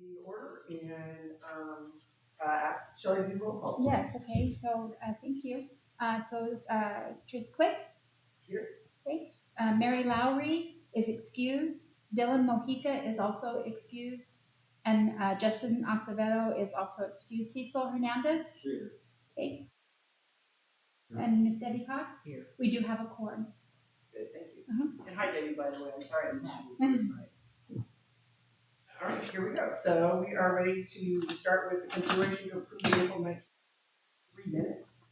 the order and ask Shelley to do roll call. Yes, okay, so, thank you. Tris Quick? Here. Okay, Mary Lowry is excused. Dylan Mojica is also excused. And Justin Acevedo is also excused. Cecil Hernandez? Here. Okay. And Miss Debbie Cox? Here. We do have a quorum. Good, thank you. Uh-huh. And hi, Debbie, by the way. I'm sorry I missed you the first night. All right, here we go. So we are ready to start with the consideration to approve and implement 3 minutes.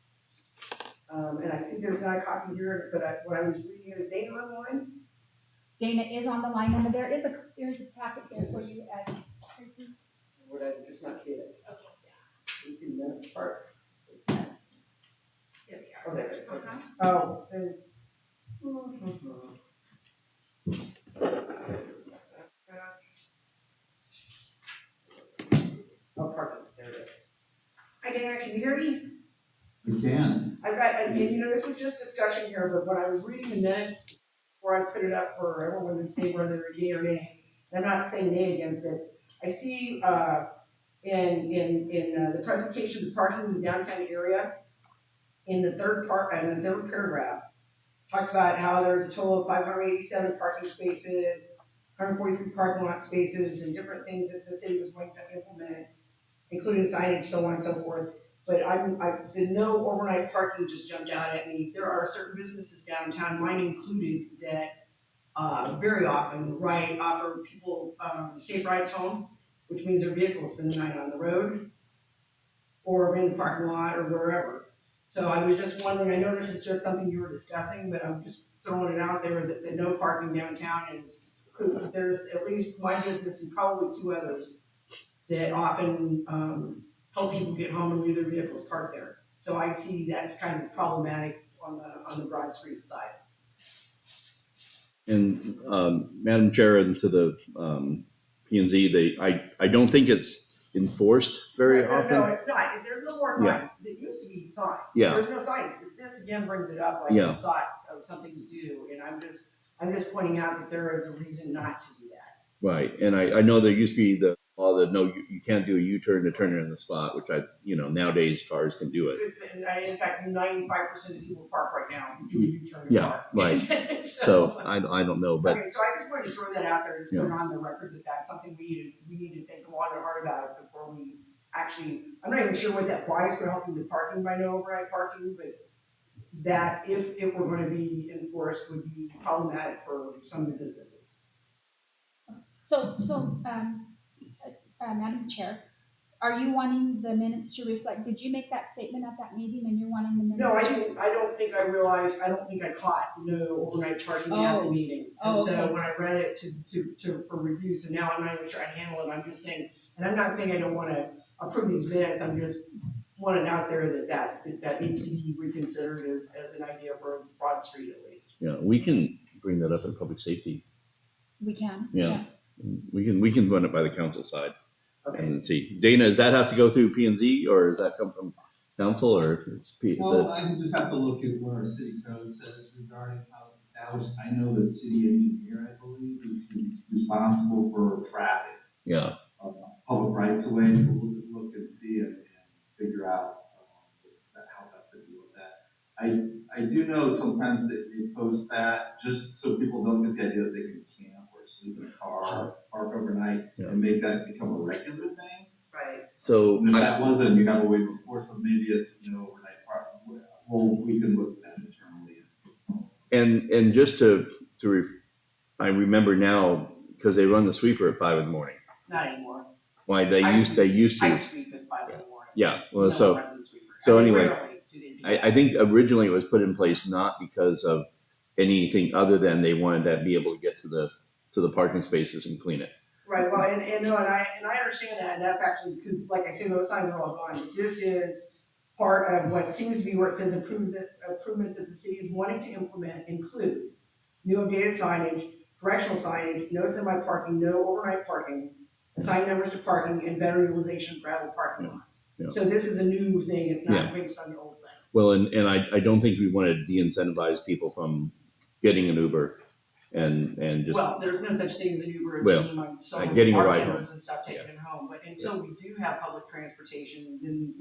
And I see there's not a copy here, but what I was reading is Dana on the line. Dana is on the line, and there is a packet there for you, Tracy. Would I just not see it? Okay. Didn't see the minutes part. There we are. Oh, there it is. Okay. Uh-huh. Oh, then. Oh, parking, there it is. Hi, Dana, can you hear me? You can. I've got, and this was just discussion here, but when I was reading the minutes, before I put it up for everyone to say whether they're yay or nay, and I'm not saying nay against it, I see, in the presentation of parking in the downtown area, in the third paragraph, talks about how there's a total of 587 parking spaces, 143 parking lot spaces, and different things that the city was going to implement, including signage, so on and so forth. But the no overnight parking just jumped out at me. There are certain businesses downtown, mine included, that very often offer people safe rides home, which means their vehicles spend the night on the road or in the parking lot or wherever. So I was just wondering, I know this is just something you were discussing, but I'm just throwing it out there that the no parking downtown there's at least my business and probably 2 others that often help people get home and leave their vehicles parked there. So I see that's kind of problematic on the Broad Street side. And Madam Chair, and to the P&Z, I don't think it's enforced very often. No, it's not. There's no more signs. There used to be signs. Yeah. There's no signs. This again brings it up like it's thought of something to do, and I'm just pointing out that there is a reason not to do that. Right, and I know there used to be the law that no, you can't do a U-turn to turn it in the spot, which nowadays cars can do it. And in fact, 95% of people park right now do a U-turn. Yeah, right. So I don't know, but okay, so I just wanted to throw that out there and put it on the record that that's something we need to think long and hard about it before we actually. I'm not even sure what that applies for helping the parking by no overnight parking, but that if it were going to be enforced would be problematic for some of the businesses. Madam Chair, are you wanting the minutes to reflect, did you make that statement at that meeting and you're wanting the minutes? No, I didn't. I don't think I caught no overnight parking at the meeting. And so when I read it for review, so now I'm not even sure I handle it. I'm just saying, and I'm not saying I don't want to approve these minutes. I'm just wanting out there that needs to be reconsidered as an idea for Broad Street at least. yeah, we can bring that up in public safety. We can. Yeah. We can run it by the council side. Okay. And see, Dana, does that have to go through P&Z, or does that come from council, or Well, I just have to look at what our city code says regarding how it's established. I know the city engineer, I believe, is responsible for traffic. Yeah. Public rights of way, so we'll just look and see and figure out how best to deal with that. I do know sometimes that they post that just so people don't get the idea that they can camp or sleep in a car, park overnight, and make that become a regular thing. Right. So And if that wasn't, you have a way to enforce, but maybe it's overnight parking. Well, we can look at that internally. and just I remember now because they run the sweeper at 5 a.m. Not anymore. Why they used to. I sweep at 5 a.m. Yeah. Well, No one runs a sweeper. anyway, Rarely do they do that. I think originally it was put in place not because of anything other than they wanted to be able to get to the parking spaces and clean it. Right, well, and I understand that, and that's actually, because like I say, those signs are all gone. This is part of what seems to be where it says improvements that the city is wanting to implement include new updated signage, correctional signage, no semi-parking, no overnight parking, assigned numbers to parking, and better utilization of gravel parking lots. Yeah. So this is a new thing, it's not based on the old thing. Well, and I don't think we want to de-incentivize people from getting an Uber and just, Well, there's no such thing as an Uber, as Well, taking my son getting a ride bartenders home. and stuff, taking them home, but until we do have public transportation, then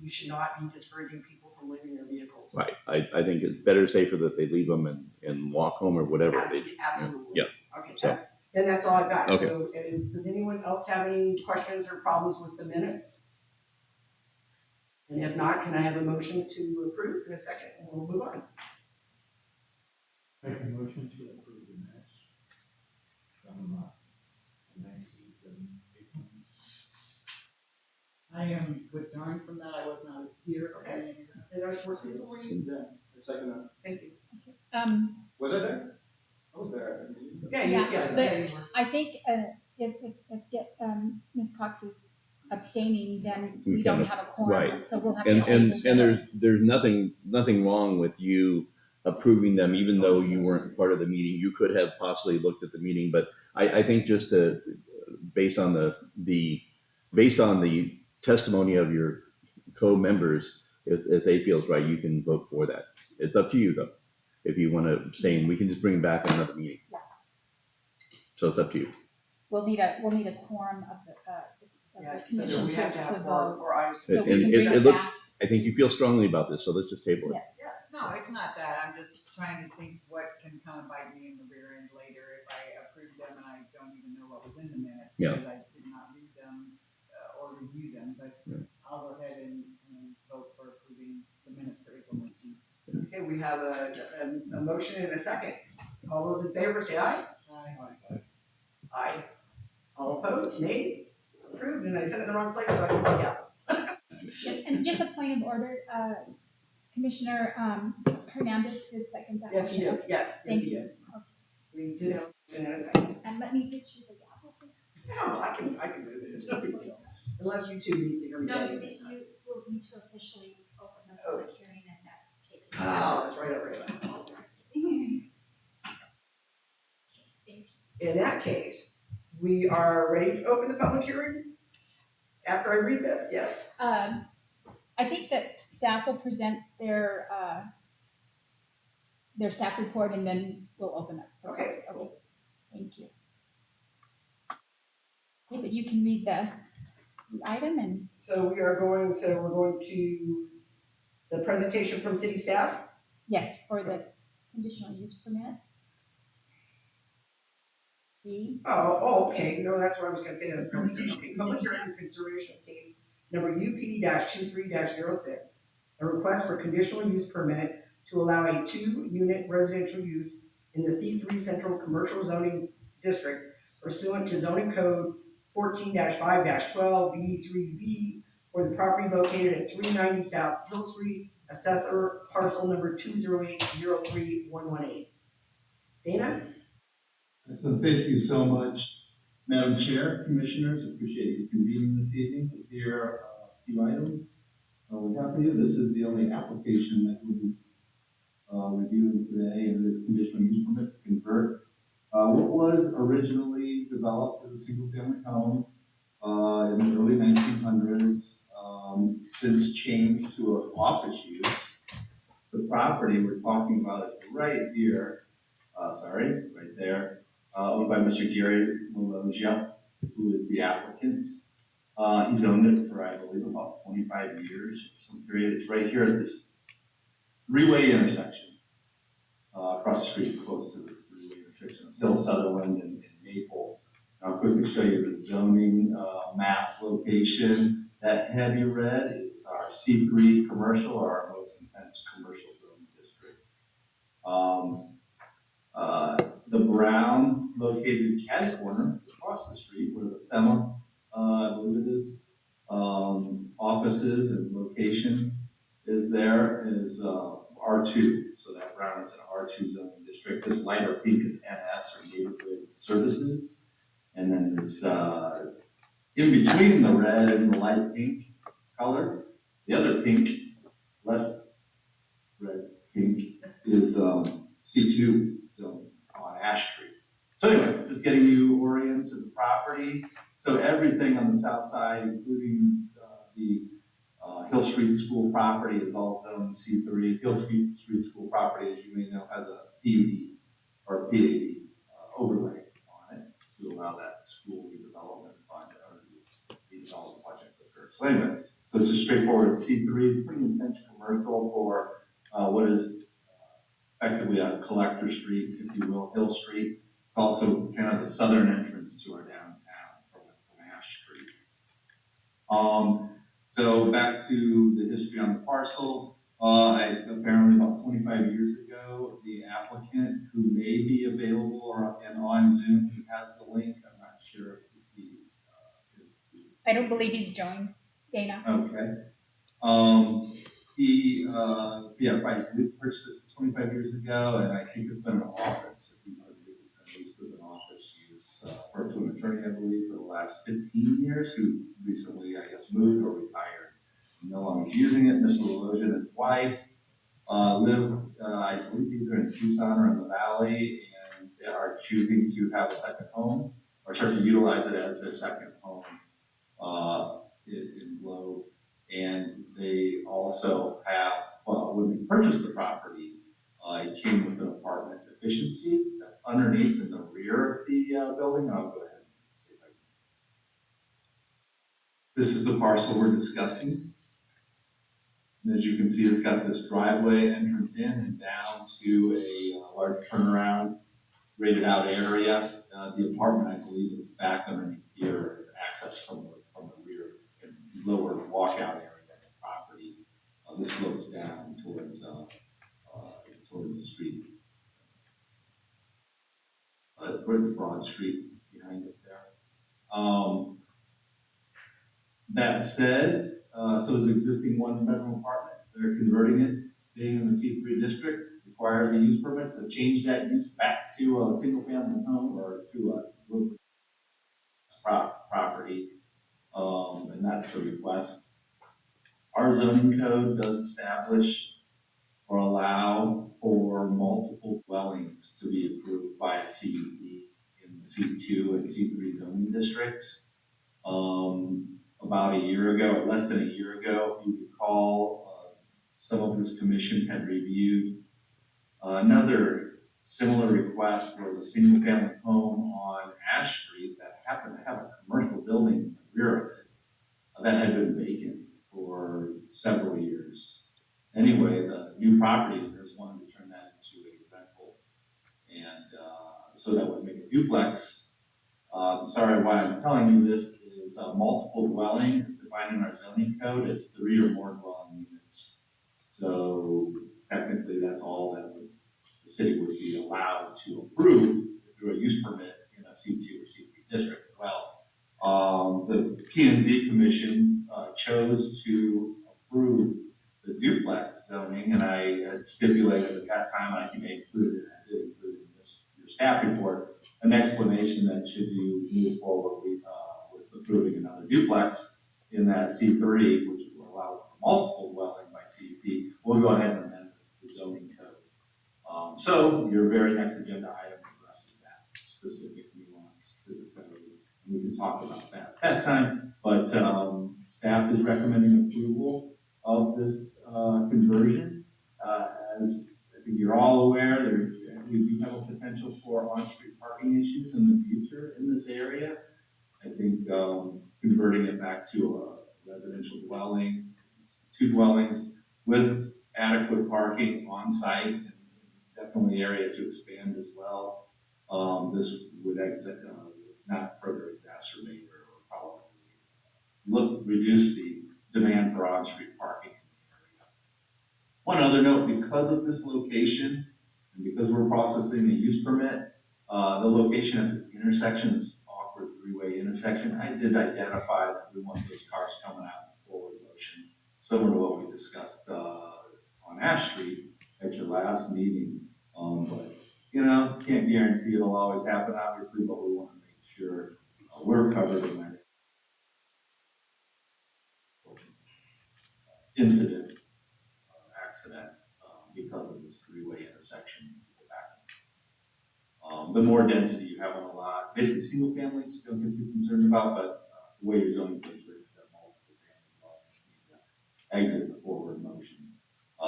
we should not be discouraging people from leaving their vehicles. right, I think it's better safer that they leave them and walk home or whatever they do. Absolutely. Yeah. Okay, So- that's all I've got. Okay. So, and does anyone else have any questions or problems with the minutes? And if not, can I have a motion to approve in a second, and we'll move on. Make a motion to approve the minutes from 19th of April. I am withdrawing from that, I was not here. Okay. And I foresee for you. Yeah, I second that. Thank you. Was I there? I was there. Yeah, Yeah, you were. I think if Ms. Cox is abstaining, then we don't have a quorum, Right. so we'll have to And table this. there's nothing wrong with you approving them, even though you weren't part of the meeting. You could have possibly looked at the meeting, but I think just to, based on the testimony of your co-members, if they feel it's right, you can vote for that. It's up to you though. If you want to abstain, we can just bring it back in another meeting. Yeah. So it's up to you. We'll need a quorum of the commission we have to to have vote. four eyes. So we And can bring it it looks, back. I think you feel strongly about this, so let's just table it. Yes. No, it's not that, I'm just trying to think what can kind of bite me in the rear end later if I approve them and I don't even know what was in the minutes. Yeah. Because I did not read them or review them, but Yeah. I'll go ahead and vote for approving the minutes for April 19th. Okay, we have a motion and a second. All those in favor say aye. Aye. All opposed, nay? Approved, and I said it in the wrong place, so I can vote yeah. Yes, and just a point of order, Commissioner Hernandez did second that. Yes, he motion. did, yes, Thank he you. did. We did have a motion and a second. And let me get you the gavel. No, I can move it, it's no big deal. Unless you two need to hear me. No, you will need to officially open the public hearing and that takes. Oh, that's right, over there. Thank you. In that case, we are ready to open the public hearing? After I read this, yes. I think that staff will present their staff report and then we'll open up. for Okay, public. Okay, thank you. Okay, but you can read the item and, So we're going to the presentation from city staff. yes, for the conditional use permit. B, Okay, no, that's what I was gonna say, the presentation, okay, public hearing and consideration of case number UP-23-06. A request for conditional use permit to allow a 2-unit residential use in the C3 Central Commercial Zoning District pursuant to zoning code 14-5-12 B3B for the property located at 390 South Hill Street, assessor parcel number 208-03118. Dana? So thank you so much, Madam Chair, Commissioners, appreciate you convening this evening to hear a few items. We have for you, this is the only application that we'll be reviewing today, and it's conditional use permit to convert what was originally developed as a single-family home in the early 1900s, since changed to an office use. The property we're talking about is right here, right there, owned by Mr. Gary Melogia, who is the applicant. He's owned it for, I believe, about 25 years, some period. It's right here at this three-way intersection, across the street, close to this three-way intersection of Hill, Sutherland, and Maple. I'll quickly show you the zoning map location. That heavy red is our C3 commercial, or our most intense commercial zone district. The brown located catty corner across the street where the FEMA, I believe it is, offices and location is there is R2. So that brown is an R2 zoning district. This lighter pink is NS, or neighborhood services. And then this, in between the red and the light pink color, the other pink, less red pink, is C2 zone on Ash Street. So anyway, just getting you oriented to the property. So everything on the south side, including the Hill Street School property, is all zoned C3. Hill Street School property, as you may know, has a PUD or PAD. overlay on it to allow that school redevelopment fund or redevelopment project to occur. So anyway, so it's a straightforward C3, pretty intense commercial for what is effectively a collector street, if you will, Hill Street. It's also kind of the southern entrance to our downtown from Ash Street. So back to the history on the parcel. Apparently about 25 years ago, the applicant who may be available or and on Zoom who has the link, I'm not sure if he, I don't believe he's joined, Dana. okay. Yeah, right, we purchased it 25 years ago, and I think it's been an office, if you know, it's been leased as an office use, for to an attorney, I believe, for the last 15 years, who recently, I guess, moved or retired. No longer using it. Mr. Leloge and his wife live, I believe, either in Tucson or in the Valley, and they are choosing to have a second home, or start to utilize it as their second home in Globe. And they also have, when they purchased the property, it came with an apartment efficiency that's underneath in the rear of the building. I'll go ahead and see if I can. This is the parcel we're discussing. And as you can see, it's got this driveway entrance in and down to a large turnaround rated out area. The apartment, I believe, is back underneath here. It's access from the rear and lower walkout area of the property. This slopes down towards the street. Towards the Broad Street behind it there. That said, so is existing one-bedroom apartment. They're converting it, being in the C3 district, requires a use permit to change that use back to a single-family home or to a property, and that's the request. Our zoning code does establish or allow for multiple dwellings to be approved by a CUP in the C2 and C3 zoning districts. About a year ago, or less than a year ago, if you recall, some of this commission had reviewed another similar request. There was a single family home on Ash Street that happened to have a commercial building in the rear of it that had been vacant for several years. Anyway, the new property owners wanted to turn that into a rental, and so that would make a duplex. Sorry, why I'm telling you this is multiple dwelling is defined in our zoning code as 3 or more dwelling units. So technically, that's all that the city would be allowed to approve through a use permit in a C2 or C3 district. Well, the P&Z Commission chose to approve the duplex zoning, and I had stipulated at that time, and I think I did include in your staff report, an explanation that should you move forward with approving another duplex in that C3, which will allow multiple dwelling by CUP, we'll go ahead and amend the zoning code. So your very next agenda item addresses that specific nuance to the code. We can talk about that at that time, but staff is recommending approval of this conversion. As I think you're all aware, we do have a potential for on-street parking issues in the future in this area. I think converting it back to a residential dwelling, 2 dwellings with adequate parking on site, and definitely area to expand as well. This would not further exacerbate or probably reduce the demand for on-street parking in the area. One other note, because of this location and because we're processing a use permit, the location at this intersection, this awkward 3-way intersection, I did identify that we want those cars coming out in forward motion, similar to what we discussed on Ash Street at your last meeting. But you know, can't guarantee it'll always happen, obviously, but we want to make sure we're covered in that incident, accident, because of this 3-way intersection. The more density you have on a lot, basically single families don't get too concerned about, but the way your zoning is written is that multiple family dwellings need to exit the forward motion.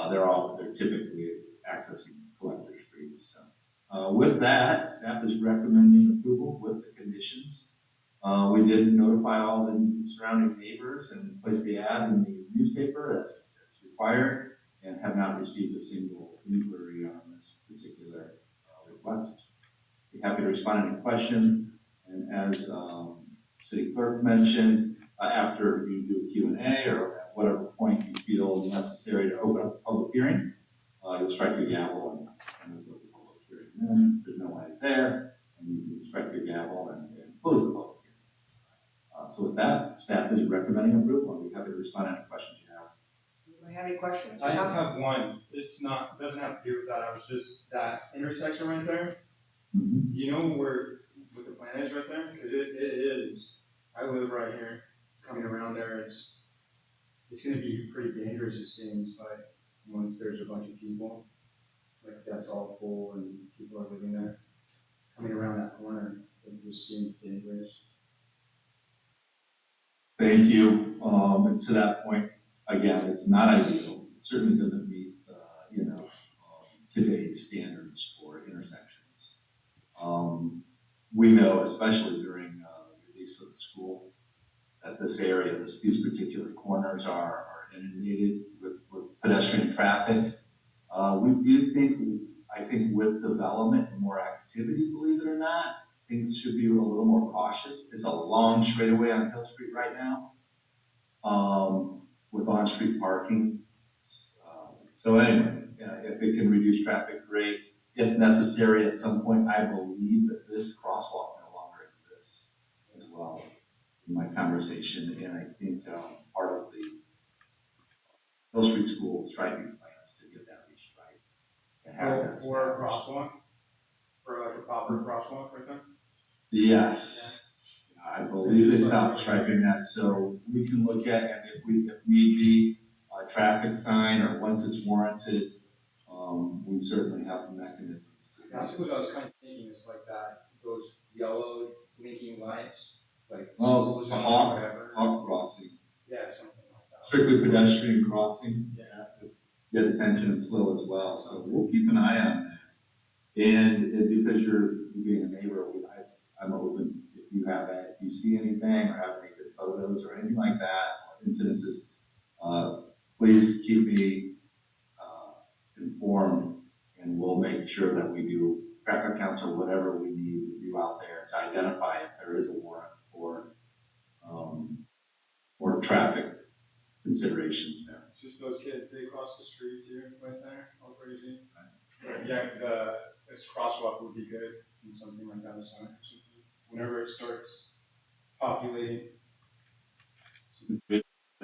They're typically accessing collector streets. So, With that, staff is recommending approval with the conditions. We did notify all the surrounding neighbors and placed the ad in the newspaper as required, and have not received a single inquiry on this particular request. Be happy to respond to any questions, and as city clerk mentioned, after you do a Q&A or at whatever point you feel necessary to open up a public hearing, you'll strike your gavel and move the public hearing. Then there's no one there, and you can strike your gavel and close the public hearing. So with that, staff is recommending approval. I'll be happy to respond to any questions you have. Anybody have any questions? I have one. It's not, doesn't have to do with that. I was just, that intersection right there. Mm-hmm. You know where the plant is right there? 'Cause it is. I live right here. Coming around there, it's gonna be pretty dangerous. It seems like once there's a bunch of people, like that's all full and people are living there. Coming around that corner, it just seems dangerous. Thank you. And to that point, again, it's not ideal. It certainly doesn't meet, today's standards for intersections. We know, especially during the release of the school, that this area, these particular corners are inundated with pedestrian traffic. We do think, I think with development and more activity, believe it or not, things should be a little more cautious. It's a long straightaway on Hill Street right now, with on-street parking. So anyway, if it can reduce traffic, great. If necessary, at some point, I believe that this crosswalk no longer exists as well in my conversation. And I think part of the Hill Street School striping plan is to get that restriped. And have that For a crosswalk? For like a proper crosswalk right there? Yes, I believe they stopped striping that, so we can look at, and if need be, a traffic sign, or once it's warranted, we certainly have the mechanisms to. That's what I was kind of thinking, it's like that, those yellow blinking lights, like. Oh, slow a zone or hawk whatever. crossing, Yeah, something like that. strictly pedestrian crossing. Yeah. Get attention and slow as well, so we'll keep an eye on that. And because you're being a neighbor, I'm open, if you see anything or have any good photos or anything like that, or incidences, please keep me informed, and we'll make sure that we do traffic counts or whatever we need to do out there to identify if there is a warrant or traffic considerations there. It's just those kids, they cross the street too, right there, all crazy. But yeah, this crosswalk would be good, and something like that, a sign or something, whenever it starts populating.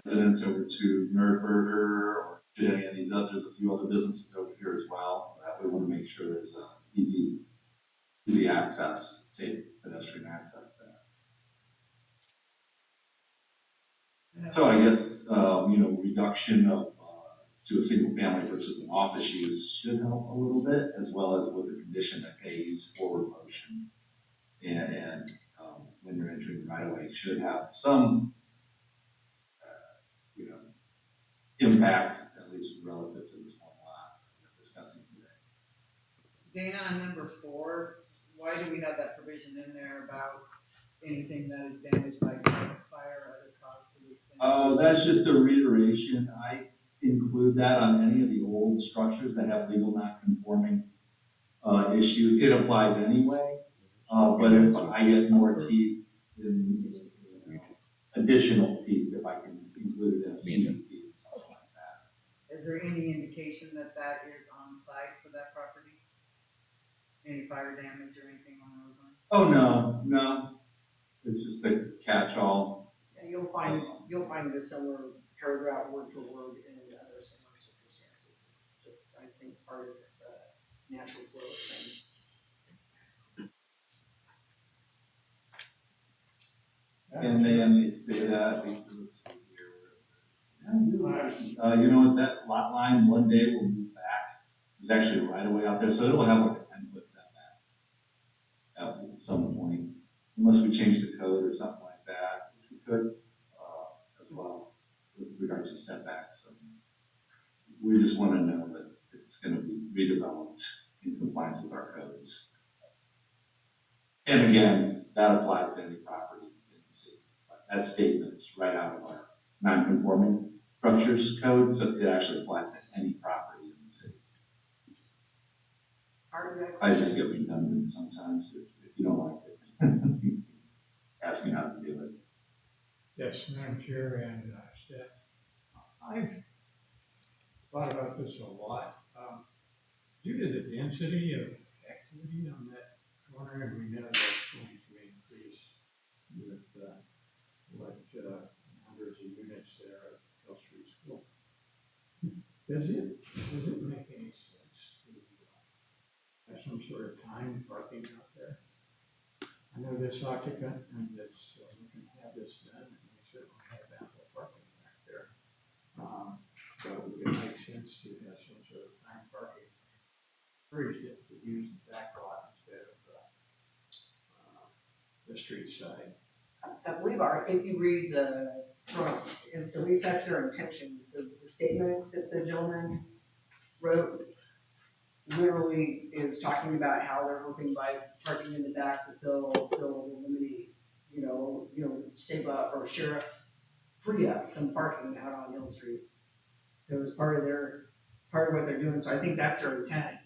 Residents over to Nerdburger or to any of these others, there's a few other businesses over here as well, that we want to make sure there's easy access, safe pedestrian access there. So I guess, reduction of, to a single family versus an office use should help a little bit, as well as with the condition that they use forward motion. And when you're entering the right of way, should have some, impact, at least relative to this one lot that we're discussing today. Dana, on number 4, why do we have that provision in there about anything that is damaged by fire or other cause to the extent? That's just a reiteration. I include that on any of the old structures that have legal non-conforming issues. It applies anyway, but if I get more teeth, additional teeth, if I can include it as CDP or something like that. Is there any indication that that is on site for that property? Any fire damage or anything on those lines? Oh, no. It's just a catch-all. Yeah, you'll find a similar paragraph word for word in other similar circumstances. It's just, I think, part of the natural flow of things. And then they say that, let's see here. You know what, that lot line one day will move back. There's actually a right of way out there, so it'll have like a 10-foot setback at some point, unless we change the code or something like that, which we could as well with regards to setbacks. So we just want to know that it's going to be redeveloped in compliance with our codes. And again, that applies to any property in the city. That statement is right out of our non-conforming structures code, so it actually applies to any property in the city. Art, you have a I question? just get redundant sometimes if you don't like it. Ask me how to do it. Yes, Madam Chair and staff, I've thought about this a lot. Due to the density of activity on that corner, and we know that's going to increase with hundreds of units there at Hill Street School. Does it make any sense to have some sort of timed parking out there? I know this occupant and that's looking to have this done, and we certainly have ample parking back there. But would it make sense to have some sort of timed parking? Encourage it to use the back lot instead of the street side. I believe if you read the, at least that's their intention, the statement that the gentleman wrote literally is talking about how they're hoping by parking in the back that they'll eliminate, save up or share up, free up some parking out on Hill Street. So it's part of what they're doing. So I think that's their intent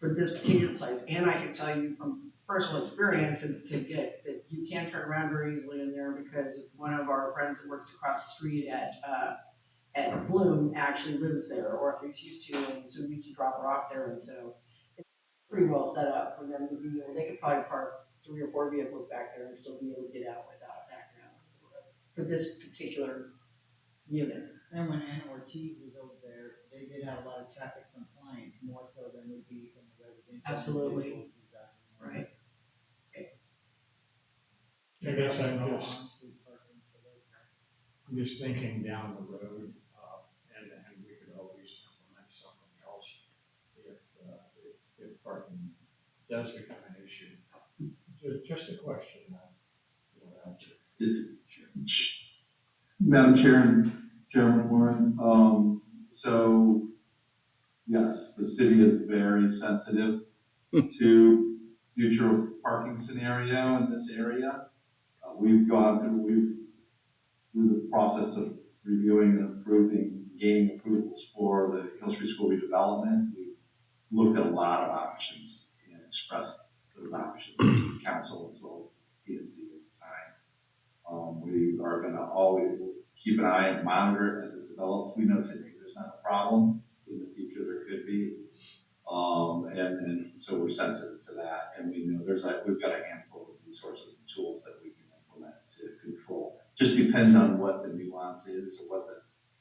for this particular place. And I can tell you from personal experience and to get that you can turn around very easily in there because one of our friends that works across the street at Bloom actually lives there, or at least used to, and so we used to drop her off there, and so it's pretty well set up for them to be able, they could probably park 3 or 4 vehicles back there and still be able to get out without backing out for this particular unit. And when Anna Ortiz was over there, they did have a lot of traffic complaints, more so than would be from the residential. Absolutely. individuals who got in there. Right. I guess I'm No just, on-street parking for those guys. I'm just thinking down the road, and we could always implement something else if parking does become an issue. Just a question. Madam Chair and Chairman Warren, so yes, the city is very sensitive to future parking scenario in this area. We've through the process of reviewing and approving, gaining approvals for the Hill Street School redevelopment. We've looked at a lot of options and expressed those options to council as well as P&Z at the time. We are going to always keep an eye and monitor it as it develops. We know today there's not a problem. In the future there could be. And so we're sensitive to that, and we know we've got a handful of resources and tools that we can implement to control. Just depends on what the nuance is, or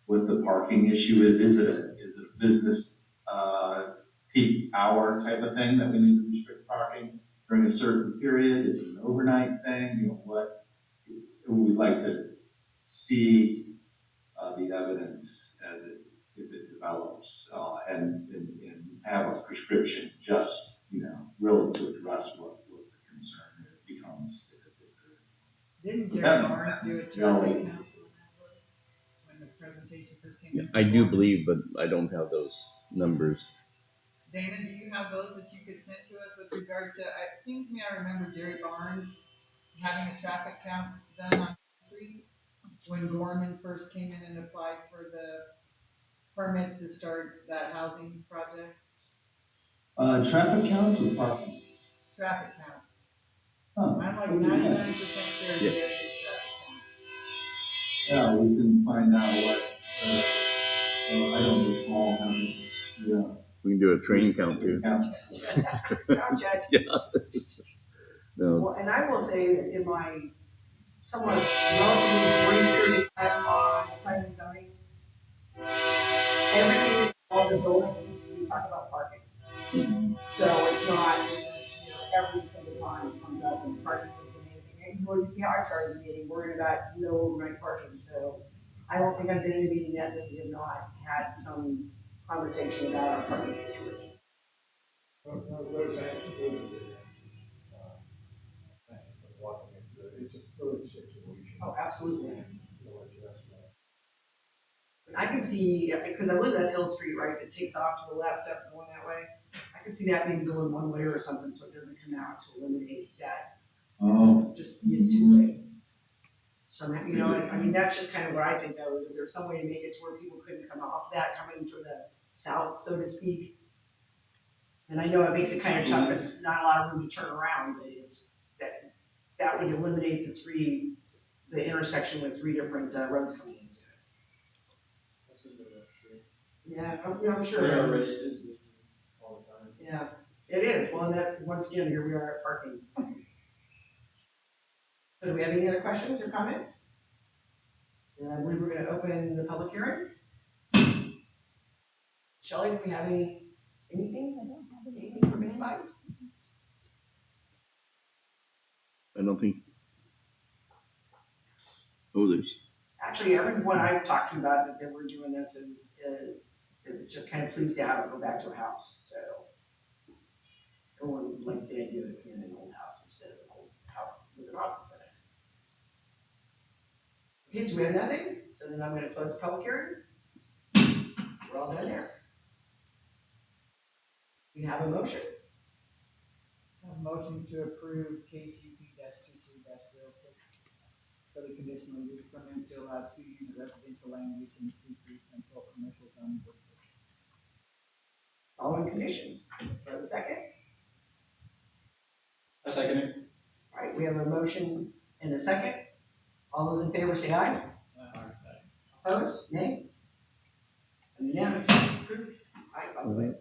what the parking issue is. Is it a business peak hour type of thing that we need to restrict parking during a certain period? Is it an overnight thing? What we'd like to see the evidence if it develops and have a prescription just really to address what the concern becomes if there is. Didn't Jerry That Barnes makes do a sense. traffic Really. count on that road when the presentation first came in? I do believe, but I don't have those numbers. Dana, do you have those that you could send to us with regards to, it seems to me I remember Jerry Barnes having a traffic count done on the street when Gorman first came in and applied for the permits to start that housing project. Traffic counts or parking? Traffic counts. Huh. I'm like Oh, yeah. 99% sure Jerry did traffic counts. Yeah, we can find out what, I don't recall how many, yeah. We can do a train count too. Sound check. No, Well, and I will say that in my somewhat relatively brief period of time on planning and zoning, everything that involves a building, we talk about parking. So it's not, every single time it comes up and parking is amazing. And you see how I started the meeting, worried about no overnight parking. So I don't think I've been in a meeting yet that we have not had some conversation about our parking situation. It's a fluid situation. Oh, absolutely. And we'll address that. I can see, because I live that's Hill Street, right, that takes off to the left up going that way. I I could see that maybe going one way or something, so it doesn't come out to eliminate that, Oh, just be a two-way. Somehow, you know, I mean, that's just kind of what I think though, is if there's some way to make it to where people couldn't come off that, coming to the south, so to speak. And I know it makes it kind of tough, because there's not a lot of room to turn around, but it's, that would eliminate the intersection with three different roads coming into it. This is the street. Yeah, I'm sure. There already is busy all the time. Yeah, it is, well, and that's, once again, here we are at parking. So do we have any other questions or comments? Then I believe we're gonna open the public hearing. Shelley, do we have anything from anybody? I don't think. Oh, there's. Actually, everyone I've talked to about that we're doing this is they're just kind of pleased to have it go back to a house, so. Everyone likes the idea of it being an old house instead of an old house with an office in it. Okay, so we have nothing, so then I'm gonna close the public hearing. We're all done there. We have a motion. Have a motion to approve case UP -22-06 for the conditional use permit to allow 2-unit residential land use in the C3 Central Commercial Zone District. Following conditions. Do I have a second? I second it. All right, we have a motion and a second. All those in favor say aye. Opposed? Nay? Unanimous. Approved. Aye, by the way.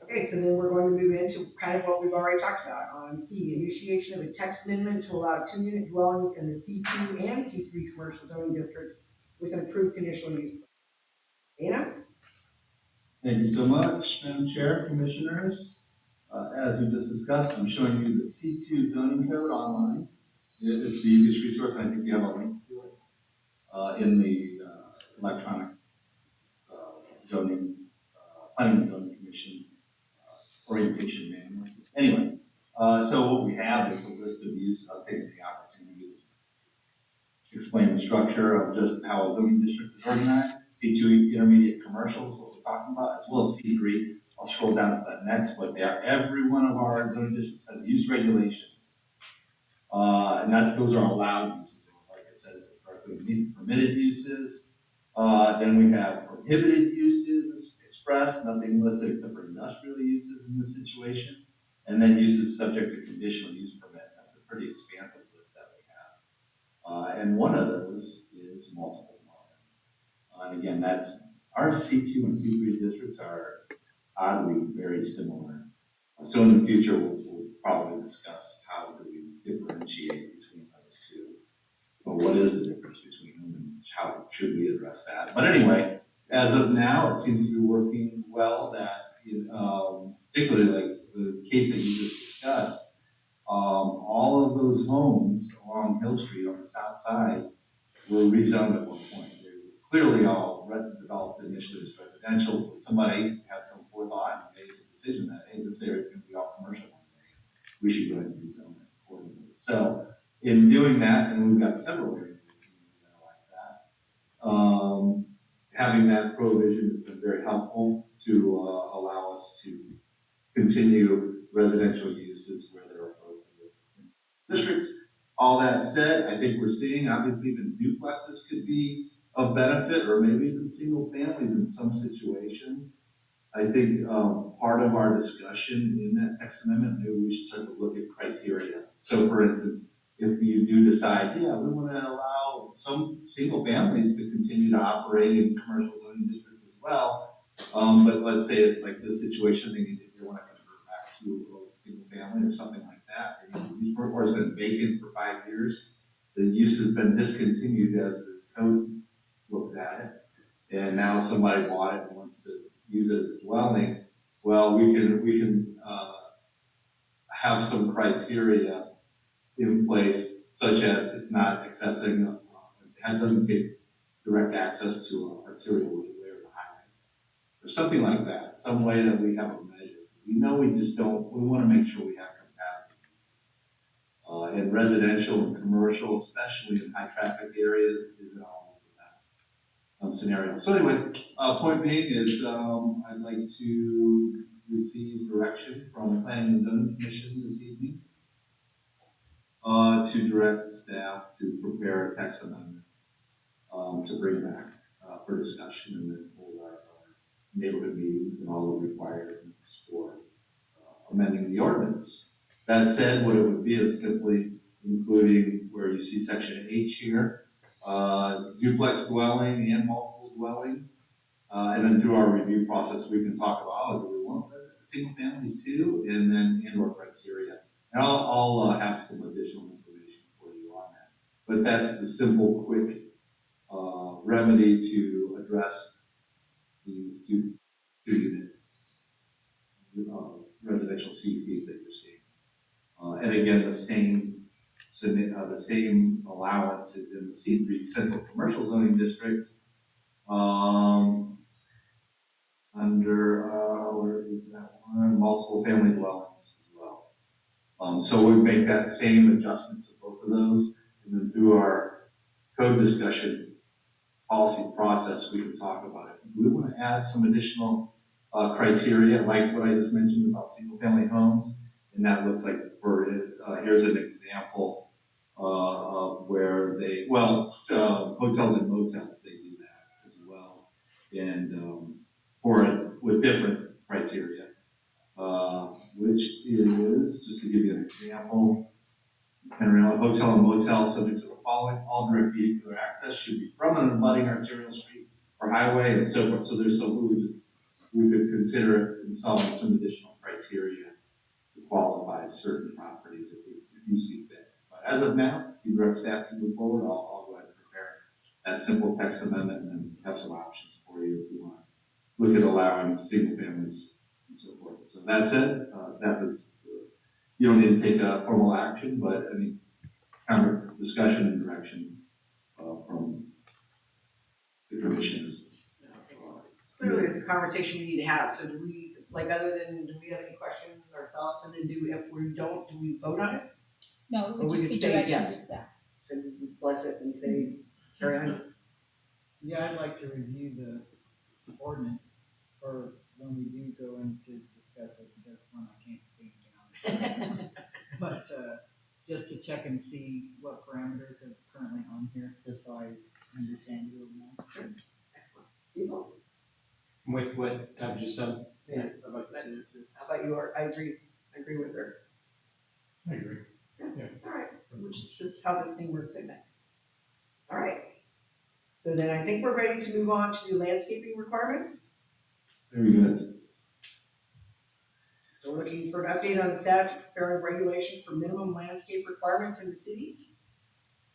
Okay, so then we're going to move into kind of what we've already talked about on C, initiation of a text amendment to allow 2-unit dwellings in the C2 and C3 commercial zoning districts with an approved conditional use. Dana? thank you so much, Madam Chair, Commissioners. As we just discussed, I'm showing you the C2 zoning code online. It's the easiest resource, and I think you have a link to it in the electronic zoning, planning and zoning commission orientation manual. Anyway, so what we have is a list of uses. I'll take the opportunity to explain the structure of just how a zoning district is organized. C2 intermediate commercial is what we're talking about, as well as C3. I'll scroll down to that next, but every one of our zoning districts has use regulations. And those are allowed uses, like it says, permitted uses. Then we have prohibited uses expressed, nothing listed except for industrial uses in this situation. And then uses subject to conditional use permit. That's a pretty expansive list that we have. And one of those is multiple dwelling. And again, our C2 and C3 districts are oddly very similar. So in the future, we'll probably discuss how do we differentiate between those two. Or what is the difference between them and how should we address that? But anyway, as of now, it seems to be working well that, particularly like the case that you just discussed, all of those homes along Hill Street on the south side were rezoned at one point. They were clearly all developed initially as residential, but somebody had some forethought and made the decision that, hey, this area is going to be all commercial one day. We should go ahead and rezone it accordingly. So in doing that, and we've got several areas that are like that, having that provision has been very helpful to allow us to continue residential uses where they're appropriate in districts. All that said, I think we're seeing, obviously, even duplexes could be of benefit, or maybe even single families in some situations. I think part of our discussion in that text amendment, maybe we should start to look at criteria. So for instance, if you do decide, yeah, we want to allow some single families to continue to operate in commercial zoning districts as well, but let's say it's like this situation, they want to convert back to a single family or something like that, or it's been vacant for 5 years, the use has been discontinued as the code looks at it, and now somebody bought it and wants to use it as a dwelling. Well, we can have some criteria in place, such as it's not accessing, it doesn't take direct access to an arterial way or the highway, or something like that. Some way that we have a measure. We know we just don't. We want to make sure we have compatible uses. In residential and commercial, especially in high traffic areas, isn't always the best. scenario. So anyway, point being is, I'd like to receive direction from the Planning and Zoning Commission this evening to direct staff to prepare a text amendment, to bring back, for discussion and then hold our neighborhood meetings and all the requirements for amending the ordinance. That said, what it would be is simply including where you see section H here, duplex dwelling and multiple dwelling. And then through our review process, we can talk about, oh, do we want single families too? And then and/or criteria. And I'll have some additional information for you on that. But that's the simple, quick remedy to address these two unit residential CUPs that you're seeing. And again, the same allowance is in the C3 Central Commercial Zoning District, under, where is that one? Multiple family dwellings as well. So we make that same adjustment to both of those, and then through our code discussion policy process, we can talk about it. We want to add some additional criteria, like what I just mentioned about single family homes, and that looks like for it, here's an example of where they, hotels and motels, they do that as well, and with different criteria, which is, just to give you an example, hotel and motel subject to the following: all direct vehicular access should be from an abutting arterial street or highway and so forth. So there's some, we could consider installing some additional criteria to qualify certain properties if you see fit. But as of now, if you direct staff to move forward, I'll go ahead and prepare that simple text amendment and then have some options for you if you want to look at allowing single families and so forth. So that said, staff is, you don't need to take a formal action, but I mean, kind of discussion and direction from the commissioners. Clearly, it's a conversation we need to have, so do we, like, other than, do we have any questions ourselves, and then if we don't, do we vote on it? No, it Or we would just could be say direction yes. to staff. So we bless it and say, carry on? Yeah, I'd like to review the ordinance for when we do go into discuss it, because one, I can't see anything on it. But, just to check and see what parameters are currently on here, just so I understand it a little more. Excellent. Diesel? With what Tab just said. Yeah. I'd like to see it too. How about you? I agree with her. I agree. All right, which is how this thing works, isn't it? All right. So then I think we're ready to move on to landscaping requirements. Very good. So we're looking for an update on the status of preparing regulation for minimum landscape requirements in the city.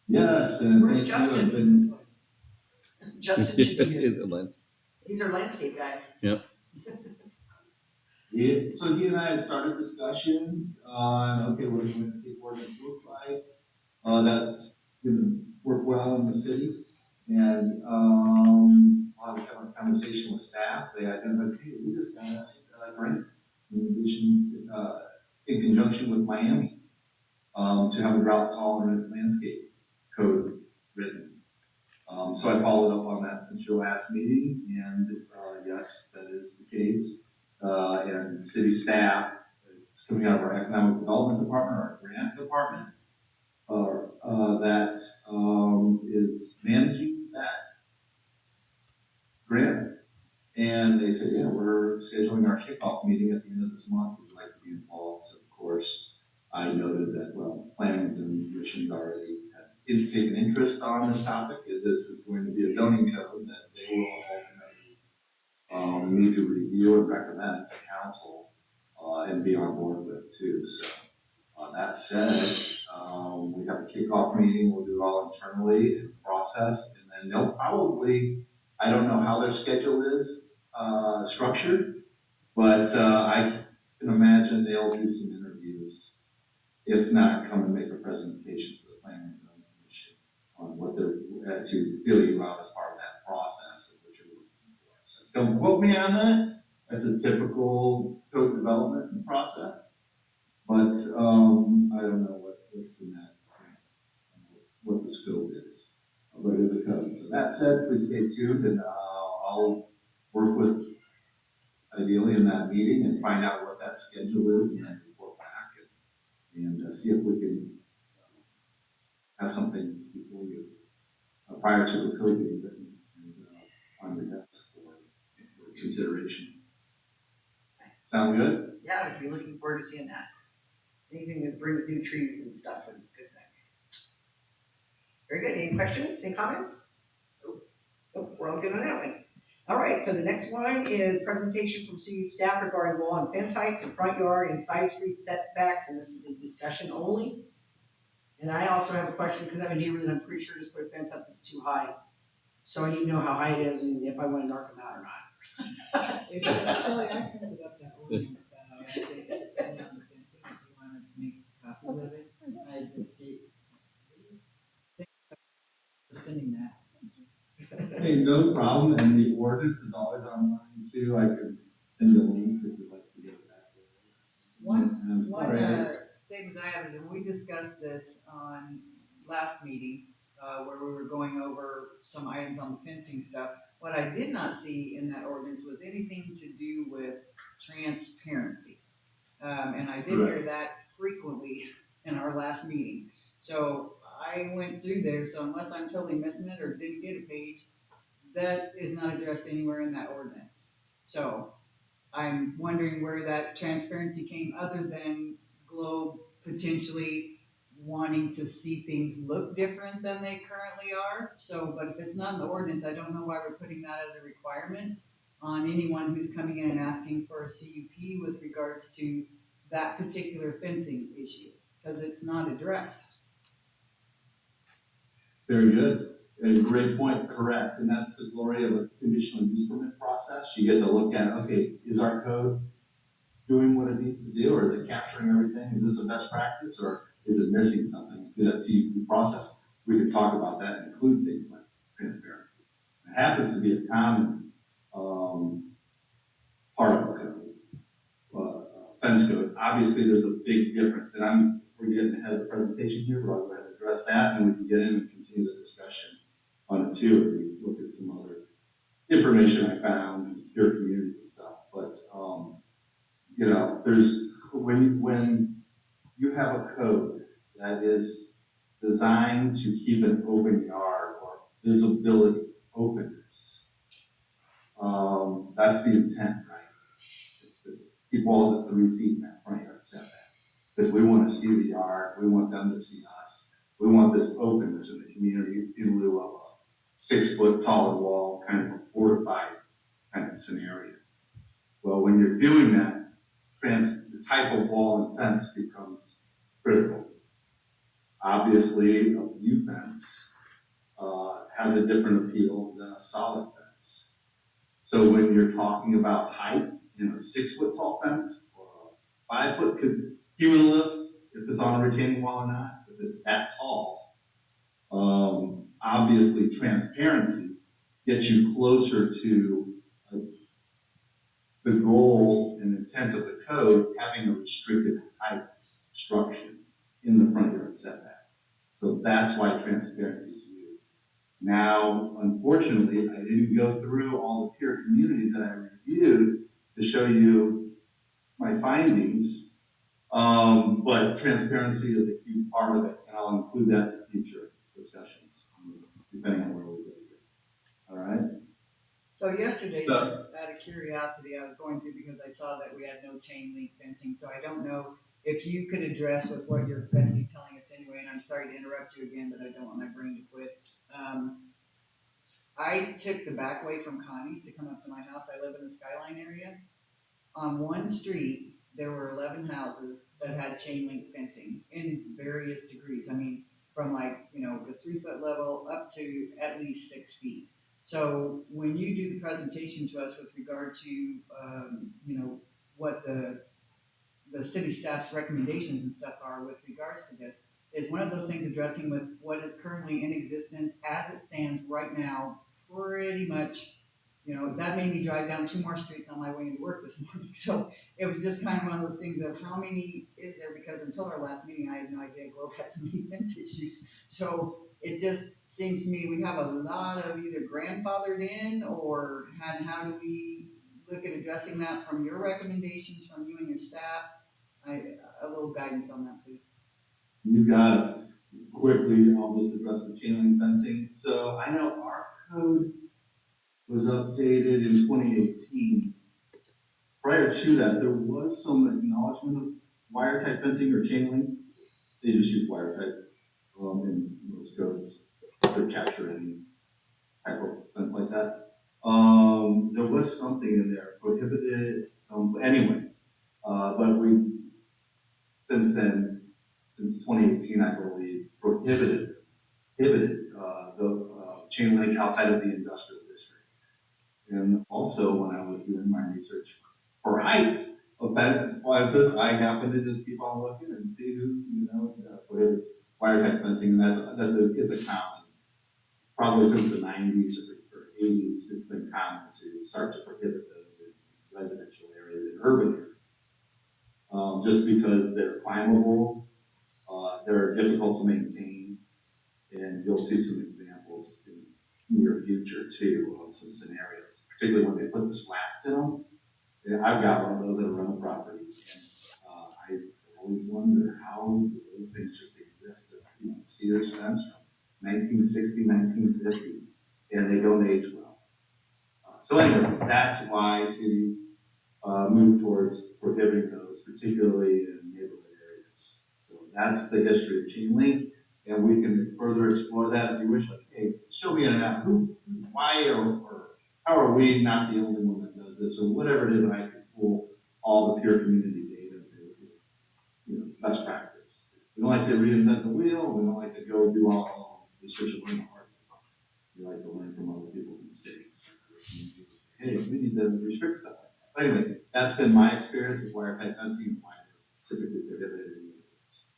Yes, and Where's thank you. I've Justin? been- Justin should be here. The lens. He's our landscape guy. So he and I had started discussions on, okay, what does landscape ordinance look like? That's gonna work well in the city. And I was having a conversation with staff. They identified, hey, we just got a grant in addition, in conjunction with Miami, to have a drought tolerant landscape code written. So I followed up on that since your last meeting, and yes, that is the case. And city staff, it's coming out of our economic development department, our grant department, that is managing that grant. And they said, yeah, we're scheduling our kickoff meeting at the end of this month. Would you like to be involved? So of course, I noted that, well, plans and commissions already had taken interest on this topic. This is going to be a zoning code that they will ultimately need to review and recommend to council and be on board with too. So that said, we have a kickoff meeting. We'll do it all internally in process, and then they'll probably, I don't know how their schedule is structured, but I can imagine they'll do some interviews. If not, come and make a presentation to the Planning and Zoning Commission on what they're to fill you out as part of that process of what you're looking for. So don't quote me on that. That's a typical code development process, but I don't know what's in that, what the scope is. but it is a code. So that said, please stay tuned, and I'll work with ideally in that meeting and find out what that schedule is, and then report back and see if we can have something before you, prior to the code being written and on your desk for consideration. Sound good? Yeah, I'd be looking forward to seeing that. Anything that brings new trees and stuff is a good thing. Very good. Any questions, any comments? Nope, we're all good on that one. All right, so the next one is presentation from city staff regarding wall and fence heights in front yard and side street setbacks, and this is a discussion only. And I also have a question, because I have a neighbor that I'm pretty sure just put a fence up that's too high. So I need to know how high it is and if I want to knock him out or not. Actually, I printed up that ordinance that I think to send down the fencing, if you wanted to make a copy of it. I just gave, thank you for sending that. Hey, no problem, and the ordinance is always online too. I could send you links if you'd like to get that. One All right. statement I have is that we discussed this on last meeting, where we were going over some items on the fencing stuff. What I did not see in that ordinance was anything to do with transparency. And I did hear that frequently in our last meeting. So I went through there, so unless I'm totally missing it or didn't get a page, that is not addressed anywhere in that ordinance. So I'm wondering where that transparency came, other than Globe potentially wanting to see things look different than they currently are. So, but if it's not in the ordinance, I don't know why we're putting that as a requirement on anyone who's coming in and asking for a CUP with regards to that particular fencing issue, because it's not addressed. Very good. A great point, correct. And that's the glory of a conditional use permit process. You get to look at, okay, is our code doing what it needs to do, or is it capturing everything? Is this a best practice, or is it missing something? Through that CUP process, we can talk about that and include things like transparency. It happens to be a common part of the code, fence code. Obviously, there's a big difference, and we're getting ahead of the presentation here, but I'll go ahead and address that, and we can get in and continue the discussion on it too, as we look at some other information I found, peer communities and stuff. But you know, there's when you have a code that is designed to keep an open yard or visibility, openness, that's the intent, right? It's to keep walls at 3 feet in that front yard setback. Because we want to see the yard, we want them to see us. We want this openness in the community in lieu of a 6 foot solid wall, kind of a fortified kind of scenario. Well, when you're doing that, the type of wall and fence becomes critical. Obviously, a view fence has a different appeal than a solid fence. So when you're talking about height in a 6 foot tall fence or a 5 foot cumulative, if it's on a retaining wall or not, if it's that tall, obviously transparency gets you closer to the goal and intent of the code, having a restricted height structure in the front yard setback. So that's why transparency is used. Now, unfortunately, I didn't go through all the peer communities that I reviewed to show you my findings, but transparency is a huge part of it, and I'll include that in future discussions on this, depending on where we go here. All right? So yesterday, just out of curiosity, I was going through because I saw that we had no chain link fencing, so I don't know if you could address with what you're going to be telling us anyway, and I'm sorry to interrupt you again, but I don't want my brain to quit. I took the back way from Connie's to come up to my house. I live in the Skyline area. On one street, there were 11 houses that had chain link fencing in various degrees. I mean, from like, you know, the 3 foot level up to at least 6 feet. So when you do the presentation to us with regard to, you know, what the city staff's recommendations and stuff are with regards to this, is one of those things addressing with what is currently in existence as it stands right now, pretty much, you know, that made me drive down 2 more streets on my way into work this morning. So it was just kind of one of those things of how many is there, because until our last meeting, I had no idea Globe had so many fence issues. So it just seems to me we have a lot of either grandfathered in or how do we look at addressing that from your recommendations, from you and your staff? A little guidance on that, please. You got it. Quickly, I'll just address the chain link fencing. So I know our code was updated in 2018. Prior to that, there was some acknowledgement of wire type fencing or chain link. They just use wire type in most codes to capture any type of fence like that. There was something in there prohibited some anyway, but we since then, since 2018, I believe, prohibited the chain link outside of the industrial districts. And also, when I was doing my research for heights of fences, I happened to just keep on looking and see who prohibits wire type fencing, and it's a common. Probably since the 90s or 80s, it's been common to start to prohibit those in residential areas, in urban areas, just because they're climbable, they're difficult to maintain, and you'll see some examples in near future too of some scenarios, particularly when they put the slats in them. Yeah, I've got one of those at a rental property, and I always wonder how those things just exist. Sears fence from 1960, 1950, and they don't age well. So anyway, that's why cities move towards prohibiting those, particularly in neighborhood areas. So that's the history of chain link, and we can further explore that if you wish. Like, hey, show me an app. Why, or how are we not the only one that does this, or whatever it is, and I can pull all the peer community data and say this is, best practice. We don't like to reinvent the wheel. We don't like to go do all research and learn the hard way. We like to learn from other people's mistakes. Hey, we need to restrict stuff like that. But anyway, that's been my experience with wire type fencing and why they're typically prohibited in neighborhoods.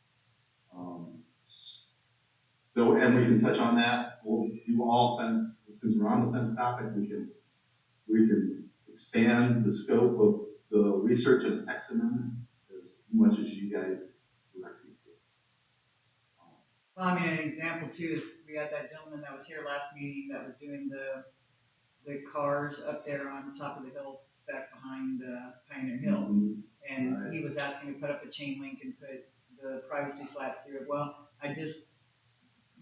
So, and we can touch on that. We'll do all fence. Since we're on the fence topic, we can expand the scope of the research and the text amendment as much as you guys direct me to. Well, I mean, an example too is we had that gentleman that was here last meeting that was doing the cars up there on top of the hill back behind Pioneer Hills. And Right. he was asking to put up a chain link and put the privacy slats through it. Well, I just,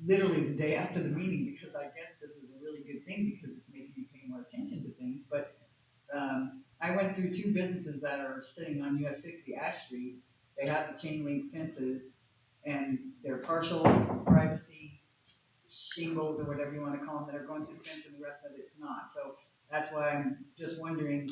literally the day after the meeting, because I guess this is a really good thing because it's making me pay more attention to things, but I went through two businesses that are sitting on US 60 Ash Street. They have the chain link fences and they're partial privacy shingles or whatever you want to call them that are going through the fence and the rest of it's not. So that's why I'm just wondering,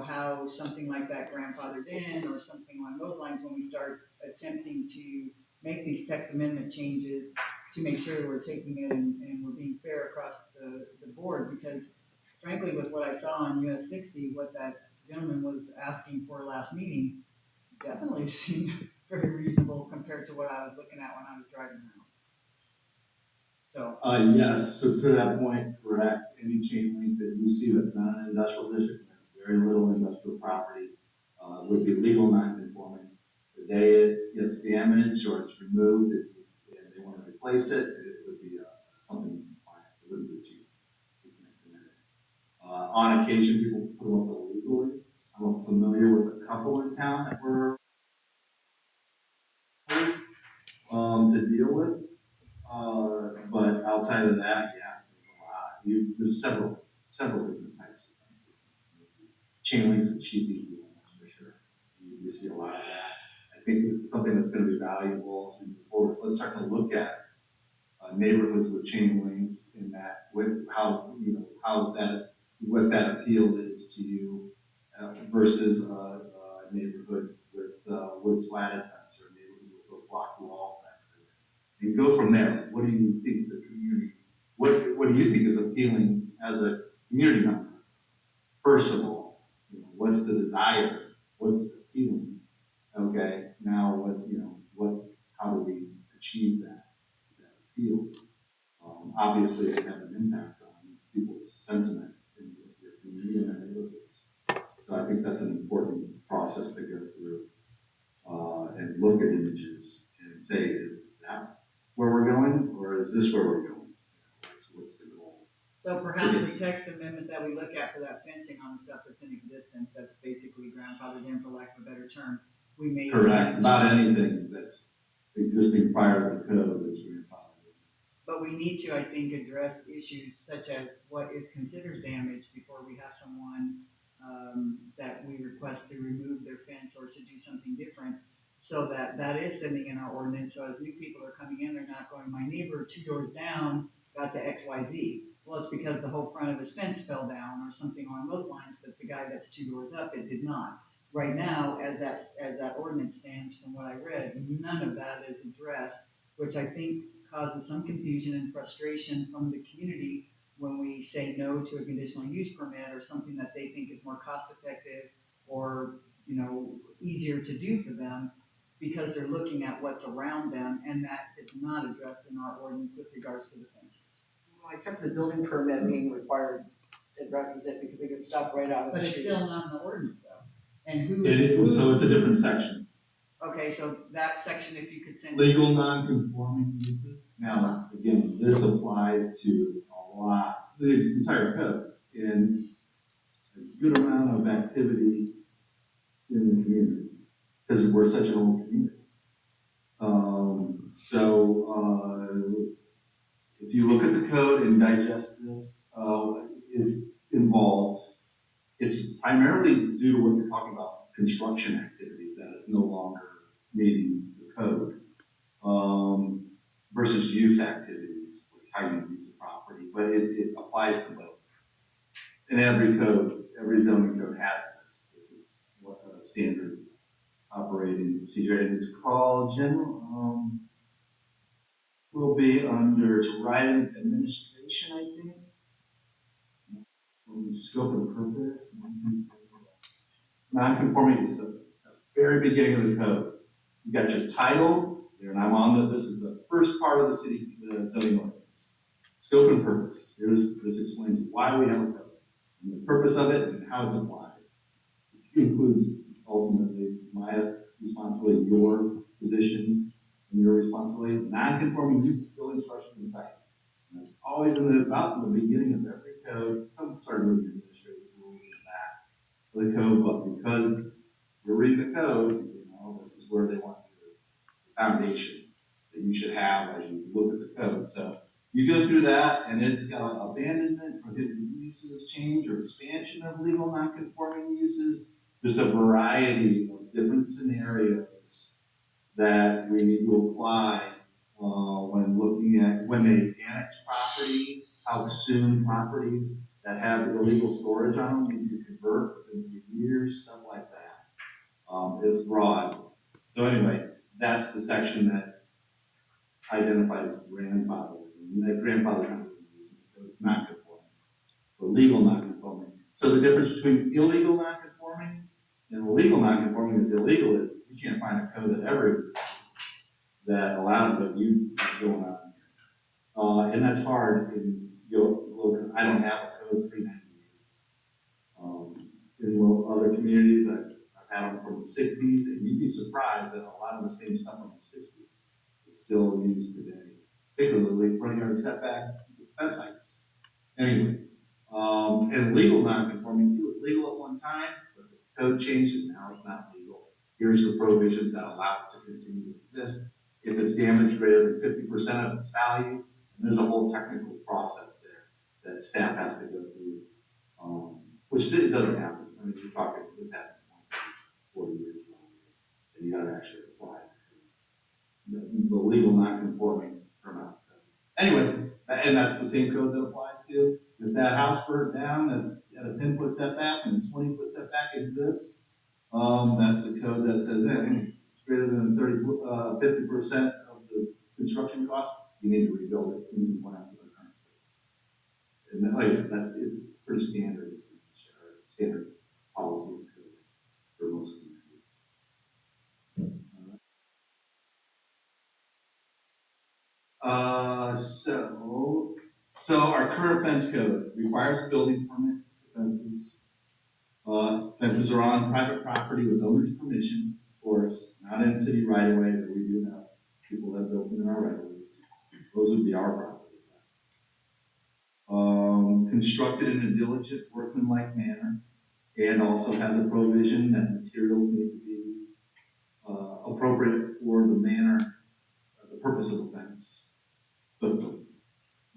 how something like that grandfathered in or something along those lines when we start attempting to make these text amendment changes to make sure we're taking it and we're being fair across the board, because frankly, with what I saw on US 60, what that gentleman was asking for last meeting definitely seemed very reasonable compared to what I was looking at when I was driving around. So. Yes, so to that point, correct. Any chain link that you see that's not an industrial district, has very little industrial property, would be legal non-conforming. The day it gets damaged or it's removed, and they want to replace it, it would be something in compliance. It wouldn't be cheap. On occasion, people put them up illegally. I'm familiar with a couple in town that were to deal with. But outside of that, yeah, there's a lot. There's several different types of fences. Chain links and cheap easy ones for sure. You see a lot of that. I think it's something that's going to be valuable as we move forward. So let's start to look at neighborhoods with chain link and that with what that appeal is to you versus a neighborhood with wood slatted fence or a neighborhood with a block wall fence. And go from there. What do you think the community, what do you think is appealing as a community member? First of all, what's the desire? What's the feeling? Okay, now how do we achieve that appeal? Obviously, it has an impact on people's sentiment in your community and their neighborhoods. So I think that's an important process to go through and look at images and say, is that where we're going, or or is this where we're going? So what's the goal? So perhaps the text amendment that we look at for that fencing on the stuff that's in existence, that's basically grandfathered in, for lack of a better term, we may. Correct, about anything that's existing prior to the code is grandfathered. But we need to, I think, address issues such as what is considered damage before we have someone that we request to remove their fence or to do something different, so that that is sending in our ordinance. So as new people are coming in, they're not going, my neighbor 2 doors down got to XYZ. Well, it's because the whole front of his fence fell down or something along those lines, but the guy that's 2 doors up, it did not. Right now, as that ordinance stands, from what I read, none of that is addressed, which I think causes some confusion and frustration from the community when we say no to a conditional use permit or something that they think is more cost effective or, you know, easier to do for them, because they're looking at what's around them, and that is not addressed in our ordinance with regards to the fences. Well, except the building permit being required addresses it because it gets stopped right out of the But it's street. still not in the ordinance though. And who? So it's a different section. Okay, so that section, if you could send. Legal non-conforming uses. Now, again, this applies to a lot, the entire code, and a good amount of activity in the community, because we're such an old community. If you look at the code and digest this, it's involved. It's primarily due to what you're talking about, construction activities that is no longer meeting the code, versus use activities, like how you use the property, but it applies to both. And every code, every zoning code has this. This is what a standard operating procedure, and it's called general, will be under right administration, I think. Scope and purpose. Non-conforming is the very beginning of the code. You got your title there, and I'm on this is the first part of the zoning ordinance. Scope and purpose. This explains why we have a code, and the purpose of it, and how it's applied. It includes ultimately my responsibility, your positions, and your responsibility. Non-conforming uses, building structures, and sites. And that's always about the beginning of every code. Some sort of administrative rules in the back of the code, but because you're reading the code, you know, this is where they want your foundation that you should have as you look at the code. So you go through that, and it's got abandonment, prohibited uses, change or expansion of legal non-conforming uses, just a variety of different scenarios that we need to apply when looking at when they annex property, how soon properties that have illegal storage on them need to convert within 3 years, stuff like that. It's broad. So anyway, that's the section that identifies grandfathering. And that grandfather not really using it, so it's not conforming. For legal non-conforming. So the difference between illegal non-conforming and legal non-conforming is illegal is you can't find a code that ever that allowed what you have going on here. And that's hard in because I don't have a code pre-98. In other communities, I've had them from the 60s, and you'd be surprised that a lot of the same stuff from the 60s is still used today, particularly front yard setback, fence heights. Anyway, and legal non-conforming, it was legal at one time, but the code changed it, now it's not legal. Here's the prohibitions that allow it to continue to exist. If it's damaged greater than 50% of its value, and there's a whole technical process there that staff has to go through, which it doesn't happen. I mean, you're talking, this happens once every 40 years, and you gotta actually apply the legal non-conforming term out. Anyway, and that's the same code that applies to if that house burned down that's at a 10-foot setback and a 20-foot setback exists. That's the code that says it's greater than 50% of the construction cost. You need to rebuild it. You need to plan for the current codes. And like I said, it's pretty standard policy and code for most communities. So our current fence code requires a building permit for fences. Fences are on private property with owner's permission, of course, not in city right of way, but we do have people that built them in our right of ways. Those would be our property. Constructed in a diligent workmanlike manner, and also has a provision that materials need to be appropriate for the manner, the purpose of the fence. So it's a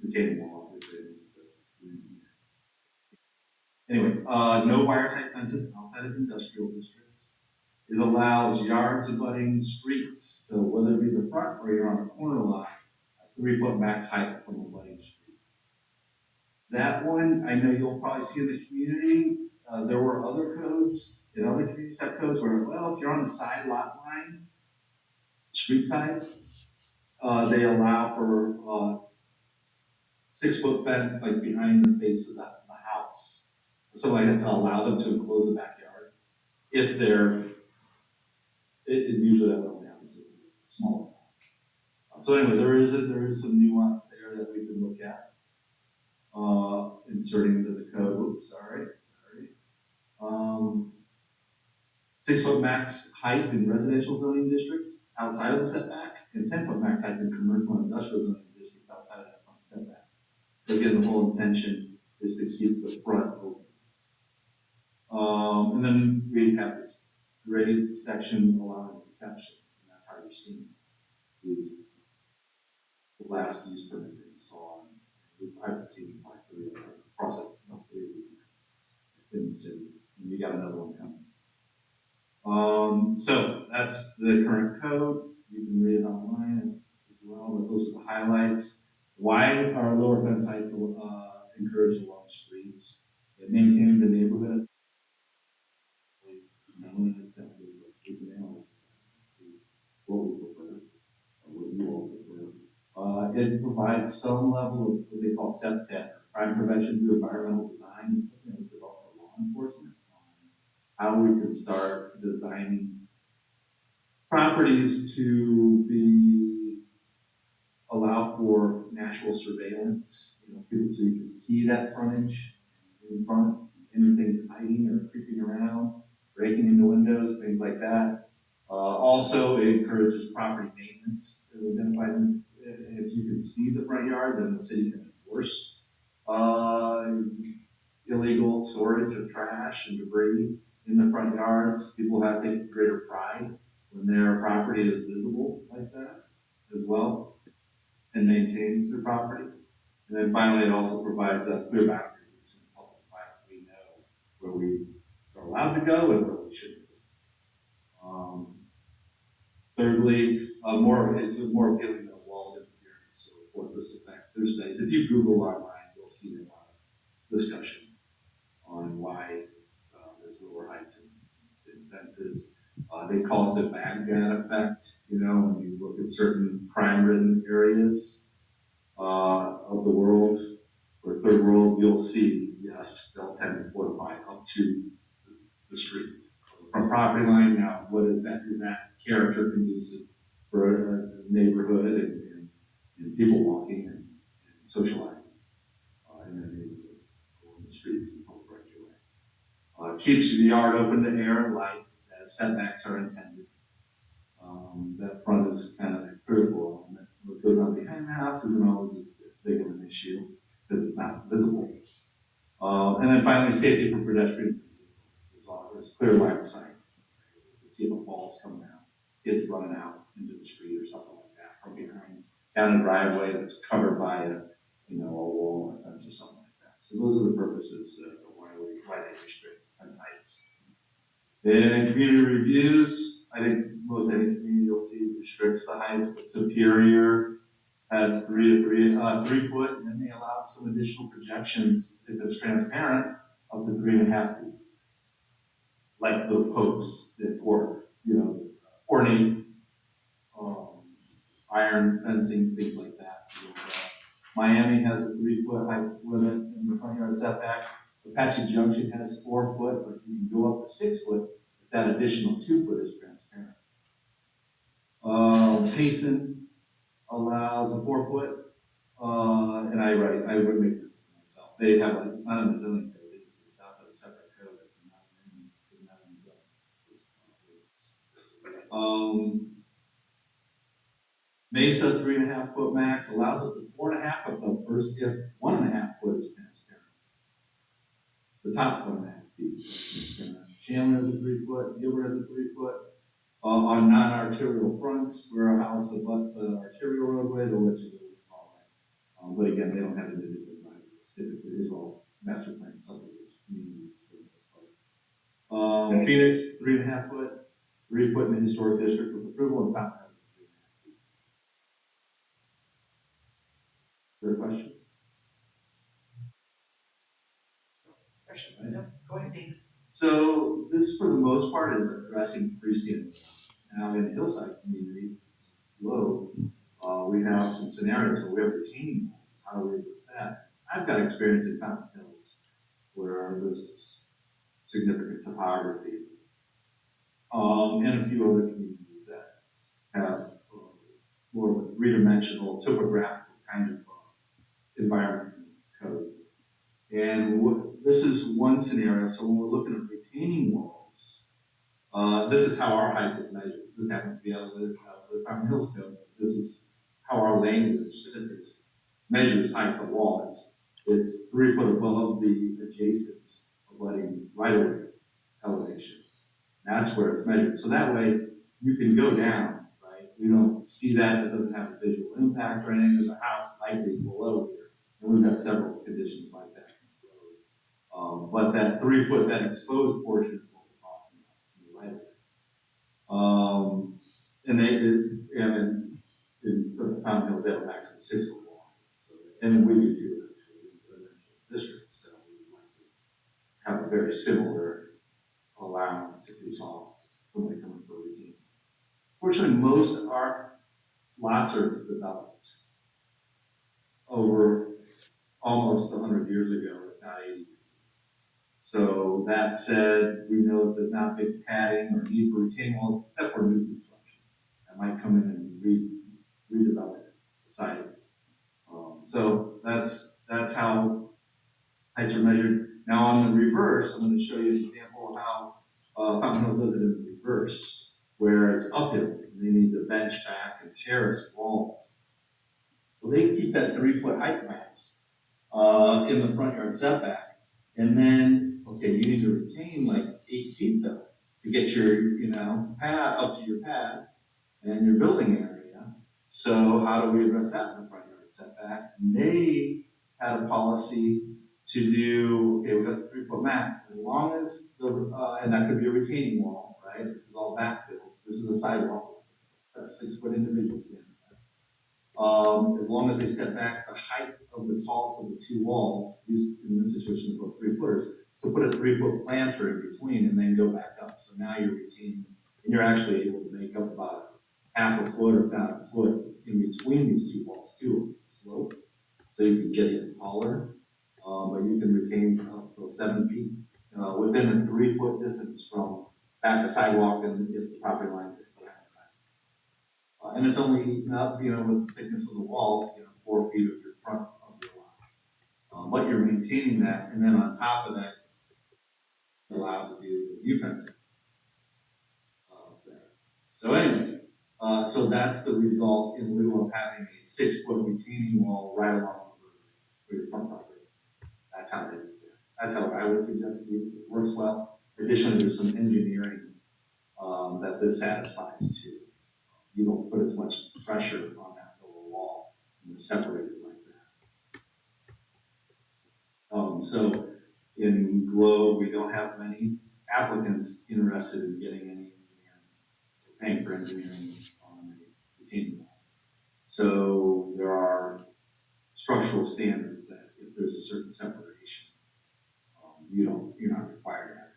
retaining wall, obviously. Anyway, no wire type fences outside of industrial districts. It allows yards abutting streets, so whether it be the front or you're on a corner lot, a 3-foot max height from abutting street. That one, I know you'll probably see in the community. There were other codes, in other communities have codes where, well, if you're on the side lot line, street side, they allow for 6-foot fence like behind the face of the house. So I have to allow them to enclose the backyard if they're, it usually that only happens with smaller. So anyway, there is some nuance there that we can look at. Inserting into the code. Oops, sorry. 6-foot max height in residential zoning districts outside of the setback, and 10-foot max height in commercial and industrial zoning districts outside of that front setback. Again, the whole intention is to keep the front open. And then we have this grade section allowing exceptions, and that's how you're seeing these the last use permit that you saw. I've seen like 3 of them processed in the city, and you got another one coming. So that's the current code. You can read it online as well, but those are the highlights. Why are lower fence heights encouraged along streets? It maintains the neighborhood. What we prefer, or what you all prefer. It provides some level of what they call SEPTED, crime prevention through environmental design. It's something that was developed for law enforcement on how we can start designing properties to allow for natural surveillance. People so you can see that frontage in front, anything hiding or creeping around, breaking into windows, things like that. Also, it encourages property maintenance to identify them. If you can see the front yard, then the city can enforce illegal storage of trash and debris in the front yards. People have taken greater pride when their property is visible like that as well, and maintains their property. And then finally, it also provides a clear boundary between public and private. We know where we are allowed to go and where we shouldn't go. Thirdly, it's a more appealing than a wall interference. So for this effect, there's days, if you Google online, you'll see a lot of discussion on why there's lower heights in fences. They call it the Baghdad effect. When you look at certain crime-ridden areas of the world or third world, you'll see, yes, they'll tend to fortify up to the street. From property line, now, what is that? Is that character conducive for a neighborhood and people walking and socializing in their neighborhood along the streets and public rights of way? Keeps the yard open to air and light as setbacks are intended. That front is kind of a critical element. What goes on behind the house isn't always as big of an issue because it's not visible. And then finally, safety for pedestrians and vehicles. There's clear line of sight. You can see if a ball's coming out, kids running out into the street or something like that from behind, down a driveway that's covered by a wall or fence or something like that. So those are the purposes of why they restrict fence heights. In community reviews, I think most any community you'll see restricts the heights, but Superior had 3 foot, and then they allowed some additional projections if it's transparent up to 3.5 feet, like the posts or ornate iron fencing, things like that. Miami has a 3-foot height limit in the front yard setback. Apache Junction has 4 foot, but you can go up to 6 foot if that additional 2 foot is transparent. Payson allows a 4 foot, and I would make this myself. They have it's not in the zoning code, they just adopted a separate code that's not in the zoning. Mesa, 3.5 foot max, allows up to 4.5 of the first if 1.5 foot is transparent. The top 1.5 feet is transparent. Chandler has a 3 foot, Gilbert has a 3 foot. On non-arterial fronts, where a house abuts an arterial roadway, they'll let you go with all right. But again, they don't have individual driveways. Typically, it's all master plan subdivision communities for the most part. Phoenix, 3.5 foot, 3 foot in the historic district with approval, and Fountain Hills, 3.5 feet. Third question? Question, no, go ahead, David. So this, for the most part, is addressing freestanding walls. Now, in the hillside community, it's low, we have some scenarios where we have retaining walls. How do we address that? I've got experience in Fountain Hills where there's significant topography, and a few other communities that have more of a three-dimensional topographical kind of environment code. And this is one scenario. So when we're looking at retaining walls, this is how our height is measured. This happens to be out of the Fountain Hills code. This is how our language measures height of the wall. It's 3 foot above the adjacent abutting right-of-way elevation. That's where it's measured. So that way you can go down, right? We don't see that. It doesn't have a visual impact or anything. There's a house likely below here. And we've got several conditions like that. But that 3 foot, that exposed portion is what we're talking about in the right of way. And in Fountain Hills, they have a maximum 6 foot wall. So, and we do too, actually, in residential districts. So we like to have a very similar allowance if we saw somebody coming for a routine. Fortunately, most of our lots are developed over almost 100 years ago, if not 80 years ago. So that said, we know that there's not big padding or need for retaining walls except for new construction. That might come in and redevelop the site. So that's how heights are measured. Now on the reverse, I'm going to show you an example of how Fountain Hills does it in the reverse, where it's uphill. They need to bench back and terrace walls. So they keep that 3 foot height max in the front yard setback. And then, okay, you need to retain like 8 feet though to get your, pad up to your pad and your building area. So how do we address that in the front yard setback? And they had a policy to do, okay, we got the 3 foot max, as long as and that could be a retaining wall, right? This is all backfilled. This is a sidewalk. That's a 6 foot individual standard. As long as they step back the height of the tallest of the two walls, in this situation, it's 3 footers. So put a 3 foot planter in between and then go back up. So now you're retaining, and you're actually able to make up about half a foot or about a foot in between these two walls too, slope. So you can get even taller, but you can retain up to 7 feet within a 3 foot distance from back to sidewalk and if the property lines behind the sidewalk. And it's only not, with the thickness of the walls, 4 feet of your front of your lot. But you're maintaining that, and then on top of that, you're allowed to do the view fencing there. So anyway, so that's the result in lieu of having a 6 foot retaining wall right along the road for your front property. That's how they do it. That's how I would suggest it works well. Additionally, there's some engineering that this satisfies too. You don't put as much pressure on that lower wall when they're separated like that. So in Globe, we don't have many applicants interested in getting any engineering or paying for engineering on a retaining wall. So there are structural standards that if there's a certain separation, you're not required to have it.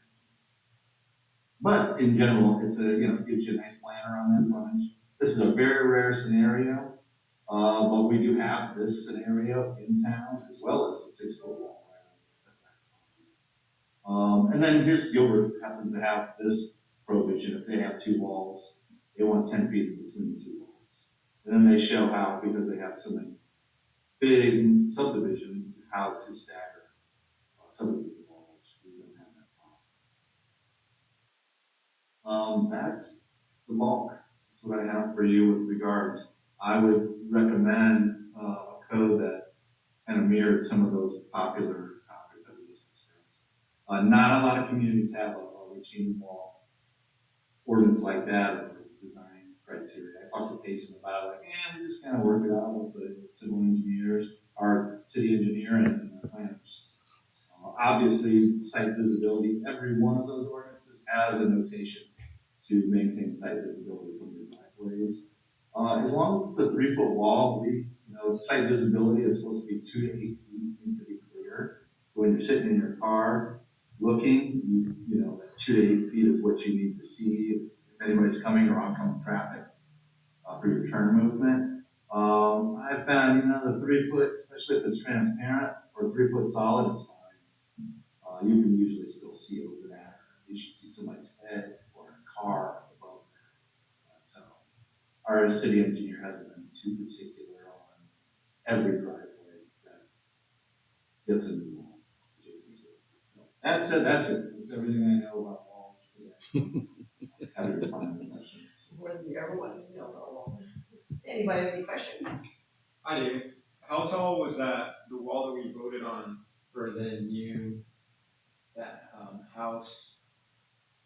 But in general, it's gives you a nice planner on that frontage. This is a very rare scenario, but we do have this scenario in town as well as a 6 foot wall. And then here's Gilbert, happens to have this provision. If they have two walls, they want 10 feet in between the two walls. And then they show how, because they have so many big subdivisions, how to stagger subdivision walls. We don't have that problem. That's the bulk. That's what I have for you with regards I would recommend a code that kind of mirrored some of those popular topics that we just discussed. Not a lot of communities have a retaining wall ordinance like that or design criteria. I talked to Payson about it, like, we just kind of work it out with the civil engineers, our city engineer and the planners. Obviously, site visibility, every one of those ordinances has a notation to maintain site visibility from your driveways. As long as it's a 3-foot wall, site visibility is supposed to be 2 to 8 feet, needs to be clear. When you're sitting in your car looking, that 2 to 8 feet is what you need to see if anybody's coming or oncoming traffic for your turn movement. I found, the 3 foot, especially if it's transparent or 3 foot solid, is fine. You can usually still see over that. You should see somebody's head or a car above that. But our city engineer hasn't been too particular on every driveway that gets a new wall adjacent to it. So that's it. That's everything I know about walls today. Happy to respond to questions. More than you ever wanted to know about all. Anybody have any questions? I do. How tall was that, the wall that we voted on for the new, that house?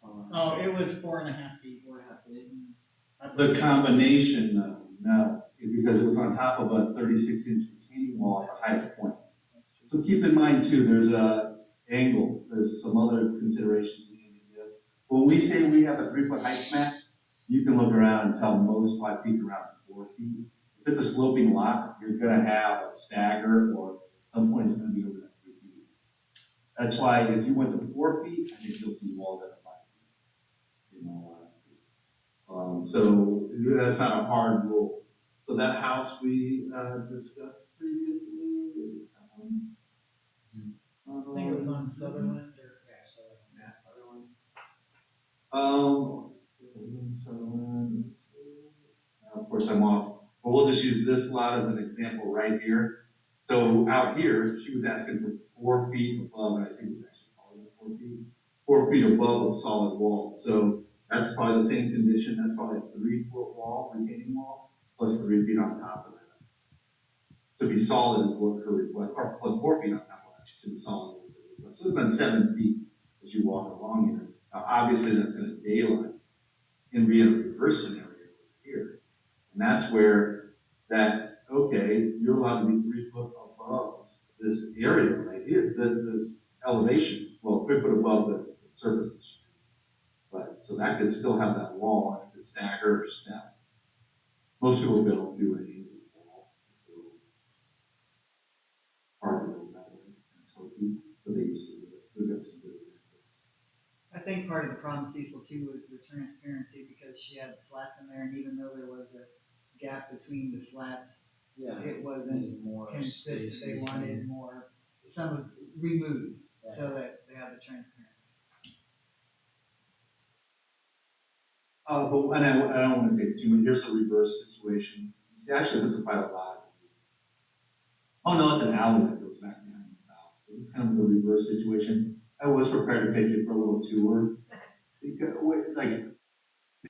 Oh, it was 4.5 feet. 4.5 feet. The combination, no, because it was on top of a 36-inch retaining wall at the highest point. So keep in mind too, there's a angle, there's some other considerations we need to give. When we say we have a 3-foot height max, you can look around and tell most 5 feet around 4 feet. If it's a sloping lot, you're gonna have a stagger or at some point it's gonna be over that 3 feet. That's why if you went to 4 feet, I think you'll see walls at 5 feet, in all honesty. So that's not a hard rule. So that house we discussed previously, I think it was on Sutherland or. Sutherland, let's see. Of course I'm off, but we'll just use this lot as an example right here. So out here, she was asking for 4 feet above, and I think it was actually taller than 4 feet, 4 feet above a solid wall. So that's probably the same condition. That's probably a 3-foot wall, retaining wall, plus 3 feet on top of that. To be solid is what her request, or plus 4 feet on top of that, to be solid. So it's been 7 feet as you walk along here. Now, obviously, that's in a daylight. In a reverse scenario over here. And that's where you're allowed to be 3 foot above this area right here, this elevation, 3 foot above the surface of the street. But, so that could still have that wall, and it could stagger or step. Most people don't do an angled wall. It's a little hard to build that way. That's hokey, but they used to do it. We've got some good examples. I think part of the problem, Cecil, too, was the transparency because she had slats in there, and even though there was a gap between the slats, it wasn't more consistent. space. They wanted more, some removed, so that they have the transparency. But and I don't want to take too much. Here's a reverse situation. See, actually, that's a private lot. Oh no, it's an alley that goes back behind this house. But it's kind of the reverse situation. I was prepared to take you for a little tour.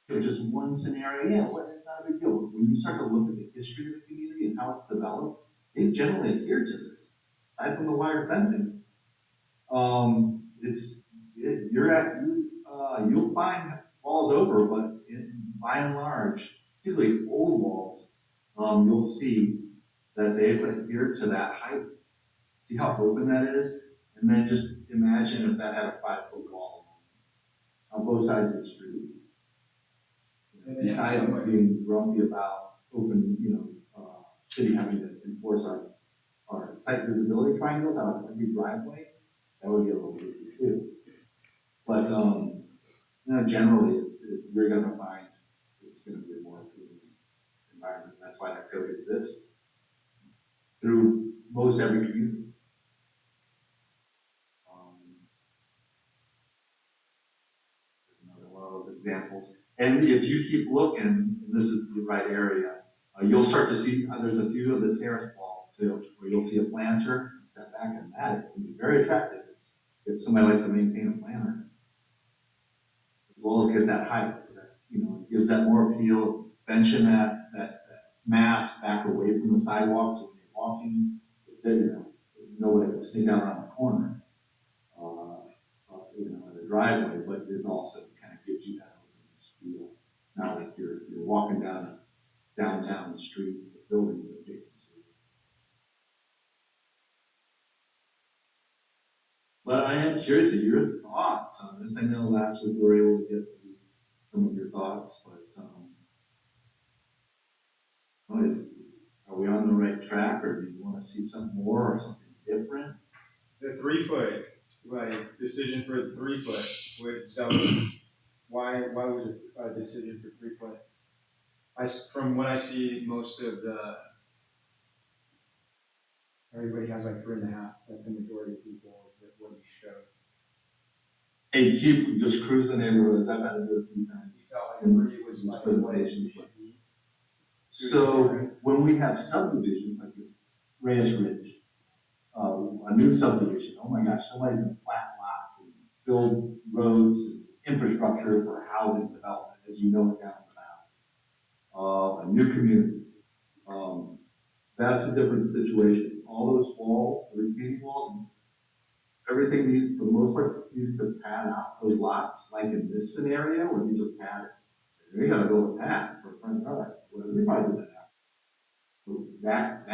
Just one scenario, it's not a big deal. When you start to look at the history of the community and how it's developed, they generally adhere to this. Aside from the wire fencing, you'll find walls over, but by and large, particularly old walls, you'll see that they've adhered to that height. See how open that is? And then just imagine if that had a 5-foot wall on both sides of the street. Besides being grumpy about city having to enforce our site visibility triangle out of every driveway, that would be a little bit too. But generally, you're going to find it's going to be a more appealing environment. That's why that code exists through most every community. Another one of those examples. And if you keep looking, and this is the right area, you'll start to see there's a few of the terrace walls too, where you'll see a planter step back, and that can be very attractive if somebody likes to maintain a planter, as well as get that height. It gives that more appeal, benching that mass back away from the sidewalk, so when you're walking, nobody can sneak out around the corner, in the driveway, but it also kind of gives you that openness feel. Not like you're walking down downtown the street, the building is adjacent to it. But I am curious of your thoughts on this. I know last week we were able to get some of your thoughts, but are we on the right track, or do you want to see something more or something different? The 3 foot, like, decision for the 3 foot, why would a decision for 3 foot? From what I see, most of everybody has like 3.5, like the majority of people, what you showed. Hey, keep just cruise the neighborhoods. I've had to do it a few times. So like 3 was like what it Presentations. should be. So when we have subdivisions like this, Reyes Ridge, a new subdivision, oh my gosh, somebody's gonna plat lots and build roads and infrastructure for housing development, as you know it down the valley. A new community. That's a different situation. All those walls, the retaining walls, everything needs, for the most part, needs to pad out those lots, like in this scenario where these are padded. They gotta build a pad for a front yard. Well, we probably do that.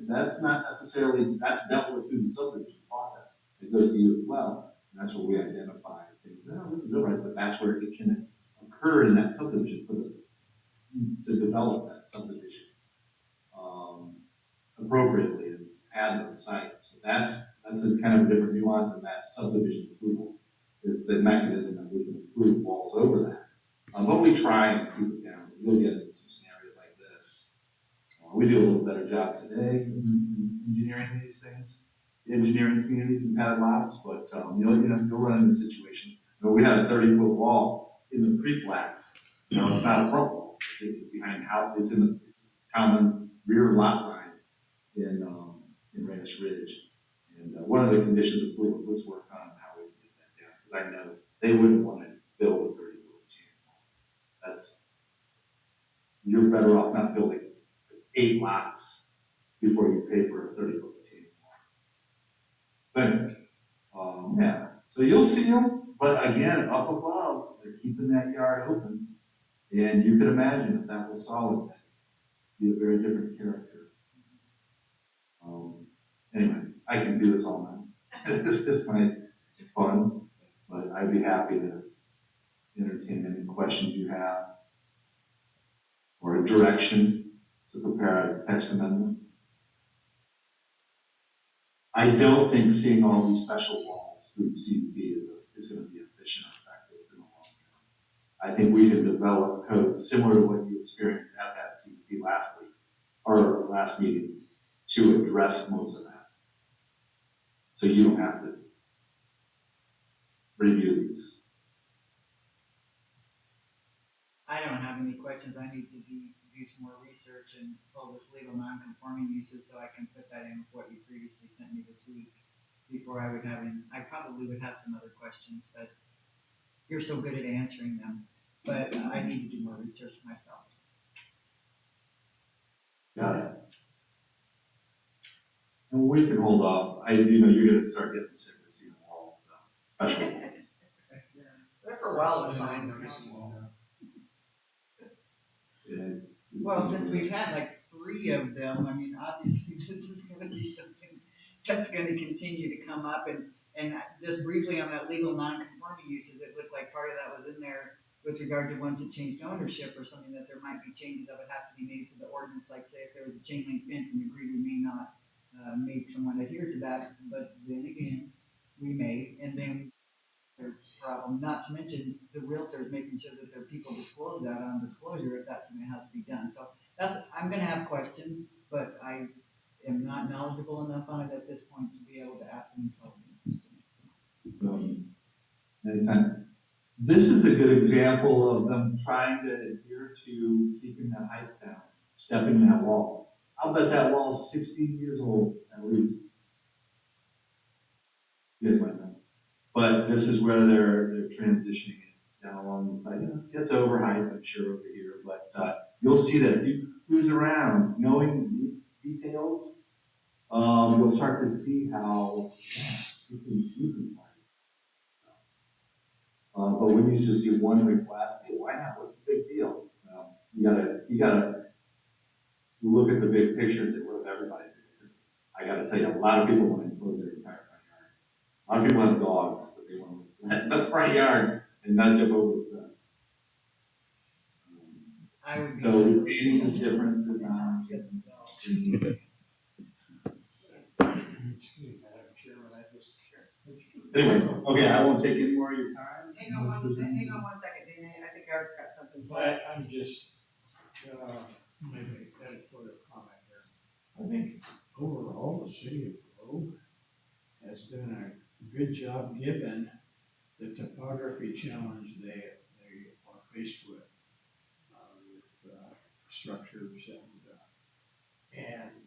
That's not necessarily, that's dealt with through the subdivision process. It goes to you as well. And that's where we identify things. No, this is all right, but that's where it can occur in that subdivision to develop that subdivision appropriately and add those sites. So that's a kind of different nuance in that subdivision approval is the mechanism that we can approve walls over that. But we try and keep it down. You'll get into some scenarios like this. We do a little better job today in engineering these things, engineering communities and padded lots, but you'll run into situations. We had a 30-foot wall in the pre-plat. It's not a front wall. It's behind how it's in the common rear lot line in Reyes Ridge. And one of the conditions of approval, let's work on how we can get that down, because I know they wouldn't want to build a 30-foot retaining wall. You're better off not building 8 lots before you pay for a 30-foot retaining wall. So anyway, yeah. So you'll see them, but again, up above, they're keeping that yard open. And you could imagine if that was solid, that'd be a very different character. Anyway, I can do this all night. This is my fun, but I'd be happy to entertain any questions you have or a direction to prepare a text amendment. I don't think seeing all these special walls through CUP is going to be efficient or effective in the long term. I think we can develop code similar to what you experienced at that CUP last week or last meeting to address most of that. So you don't have to review these. I don't have any questions. I need to do some more research and pull this legal non-conforming uses so I can put that in with what you previously sent me this week before I would have any. I probably would have some other questions, but you're so good at answering them. But I need to do more research myself. Got it. And we can hold off. You're going to start getting sick of seeing walls, so special walls. After a while, the signs. Well, since we've had like 3 of them, I mean, obviously this is going to be something that's going to continue to come up. And just briefly on that legal non-conforming uses, it looked like part of that was in there with regard to ones that changed ownership or something, that there might be changes that would have to be made to the ordinance. Like say if there was a chain link fence and agreed we may not make someone adhere to that, but then again, we may. And then their problem, not to mention the realtors making sure that their people disclose that on disclosure if that's something that has to be done. So I'm going to have questions, but I am not knowledgeable enough on it at this point to be able to ask them totally. Anytime. This is a good example of them trying to adhere to keeping that height down, stepping that wall. I'll bet that wall is 16 years old at least. You guys might know. But this is where they're transitioning it down along the side. It gets overhyped, I'm sure, over here, but you'll see that. who's around, knowing these details, you'll start to see how you can fight. But when you just see one request, hey, why not? What's the big deal? You gotta look at the big picture and say, what if everybody did it? 'Cause I gotta tell you, a lot of people want to enclose their entire front yard. A lot of people have dogs, but they want to let the front yard and not jump over the fence. I would be. So dating is different than Excuse me, Madam Chairman, I just. Anyway, okay, I won't take any more of your time. Hang on one second, Dana, I think Eric's got something. But I'm just, maybe editorial comment here. I think overall, the city of Globe has done a good job given the topography challenge they are faced with structures and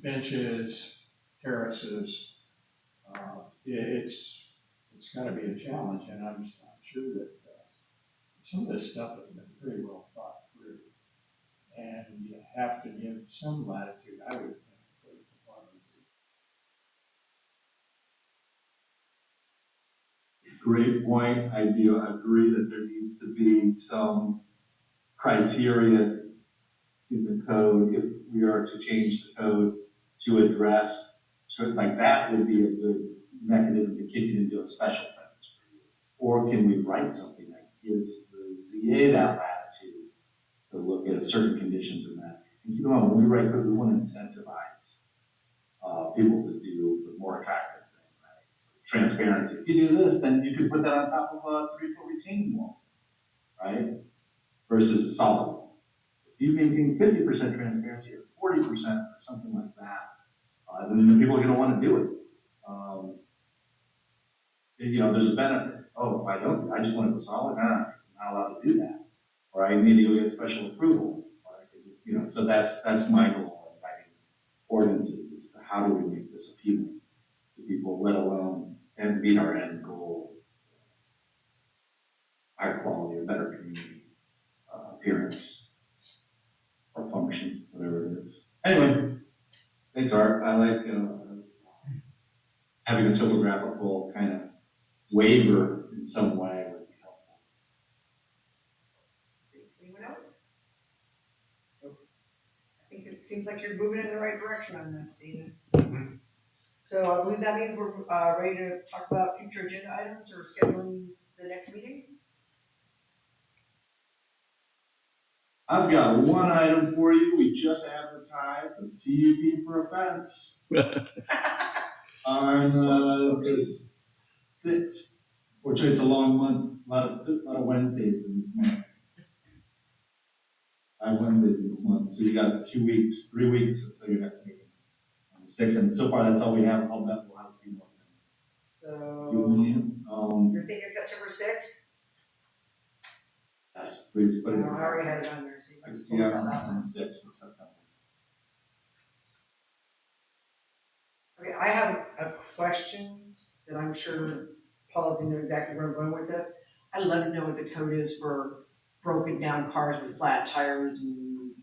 benches, terraces. It's gotta be a challenge, and I'm sure that some of this stuff has been pretty well thought through. And you have to give some latitude, I would think, for the topography. Great point. I do agree that there needs to be some criteria in the code if we are to change the code to address, so like that would be a good mechanism to kick it into a special fence for you. Or can we write something that gives the ZA that latitude to look at certain conditions in that? And keep in mind, when we write code, we want to incentivize people to do the more attractive thing, right? So transparency. If you do this, then you can put that on top of a 3-foot retaining wall, right? Versus a solid wall. If you maintain 50% transparency or 40% or something like that, then people are going to want to do it. There's a benefit. Oh, if I don't, I just want to go solid. I'm not allowed to do that. Or I need to go get special approval. Or so that's my goal in writing ordinances is to how do we make this appealing to people, let alone and meet our end goal of higher quality, a better community appearance or function, whatever it is. Anyway, thanks, Art. I like having a topographical kind of waiver in some way would be helpful. Anyone else? I think it seems like you're moving in the right direction on this, Stephen. So I believe that means we're ready to talk about future agenda items or scheduling the next meeting. I've got one item for you. We just advertised a CUP for a fence on the 6th. Fortunately, it's a long month, a lot of Wednesdays in this month. 5 Wednesdays in this month, so you got 3 weeks until your next meeting on the 6th. And so far, that's all we have. I'll bet we'll have a few more things. So you're thinking September 6th? Yes, please put it. I already had it on there. So you must Yeah, close that that's out. on the 6th of September. Okay, I have a question that I'm sure Paul's gonna know exactly where I'm going with this. I'd love to know what the code is for broken down cars with flat tires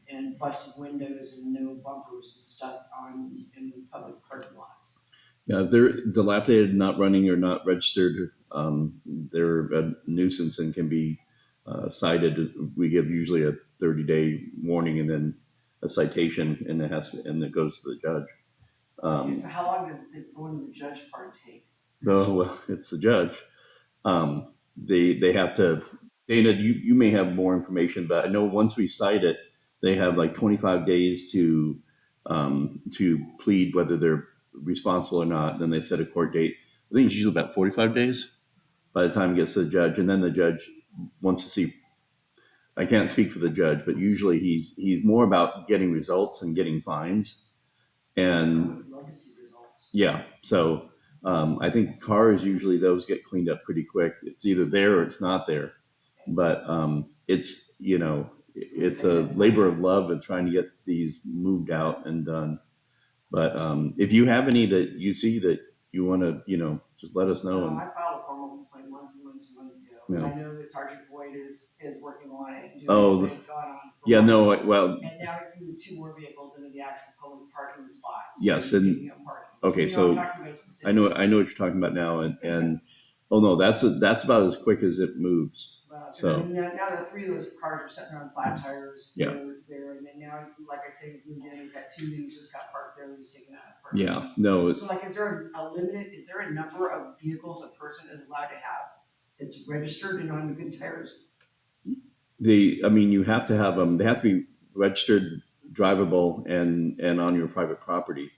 and busted windows and no bumpers and stuff in public parking lots. Yeah, if they're dilapidated, not running, or not registered, they're a nuisance and can be cited. We give usually a 30-day warning and then a citation, and it goes to the judge. So how long does the going to the judge part take? Oh, well, it's the judge. They have to. Dana, you may have more information, but I know once we cite it, they have like 25 days to plead whether they're responsible or not. Then they set a court date. I think it's usually about 45 days by the time it gets to the judge, and then the judge wants to see. I can't speak for the judge, but usually he's more about getting results and getting fines. I And would love to see results. yeah, so I think cars usually those get cleaned up pretty quick. It's either there or it's not there, but it's it's a labor of love of trying to get these moved out and done. But if you have any that you see that you want to just let us know. And I filed a formal complaint months and months and months ago. Yeah. I know that Sergeant Boyd is working on it and doing Oh, everything that's gone on. for yeah, no, months. well, And now he's moved 2 more vehicles into the actual public parking spots. Yes, So he's and- taking up parking. okay, You know, so I'm talking about specific I know what you're talking about now, and oh no, that's about as quick as it moves. So- Now the 3 of those cars are sitting on flat tires. Yeah. They're there, and then now he's, like I said, he's moved in, he's got 2 that he's just got parked there, he's taken out of parking. Yeah, no, it's, So like, is there a number of vehicles a person is allowed to have that's registered and on the good tires? I mean, you have to have them. They have to be registered, drivable, and on your private property.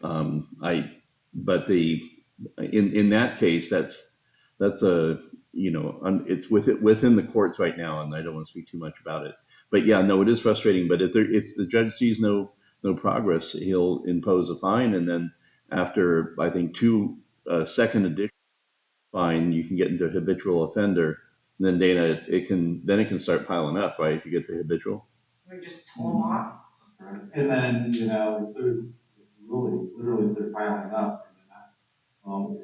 But in that case, that's a it's within the courts right now, and I don't want to speak too much about it. But yeah, no, it is frustrating. But if the judge sees no progress, he'll impose a fine, and then after I think 2 second additional fine, you can get into habitual offender. And then Dana, it can start piling up, right? If you get the habitual. We just tow them off? Right. And then, if there's literally, if they're piling up,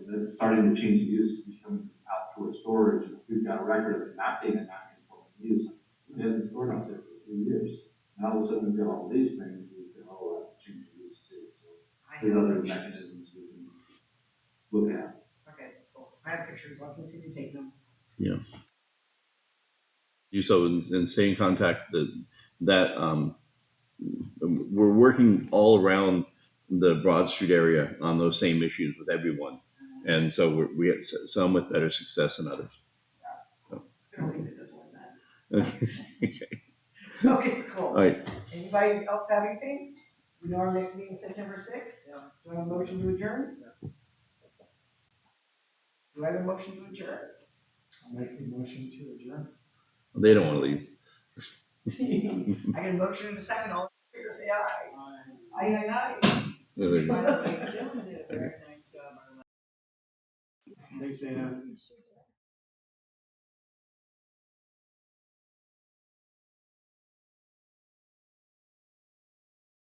that's starting to change the use, it's becoming this outdoor storage. And if we've got a record of it not being a non-conforming use, it hasn't stored out there for 3 years. Now all of a sudden we've got all these things, we go, oh, that's a change of use too. So there's other mechanisms we can look at. Okay, cool. I have pictures, I'll continue taking them. Do so and stay in contact. We're working all around the Broad Street area on those same issues with everyone, and so we have some with better success than others. I'm gonna leave it this one then. Okay. Okay, cool. All right. Anybody else have anything? We know our next meeting is September 6th. Yeah. Do I have a motion to adjourn? Do I have a motion to adjourn? I'll make the motion to adjourn. They don't want to leave. I get a motion in a second, all in favor, say aye. Aye, aye, There they go. By the way, Dylan did a very nice job. Thanks, Dana.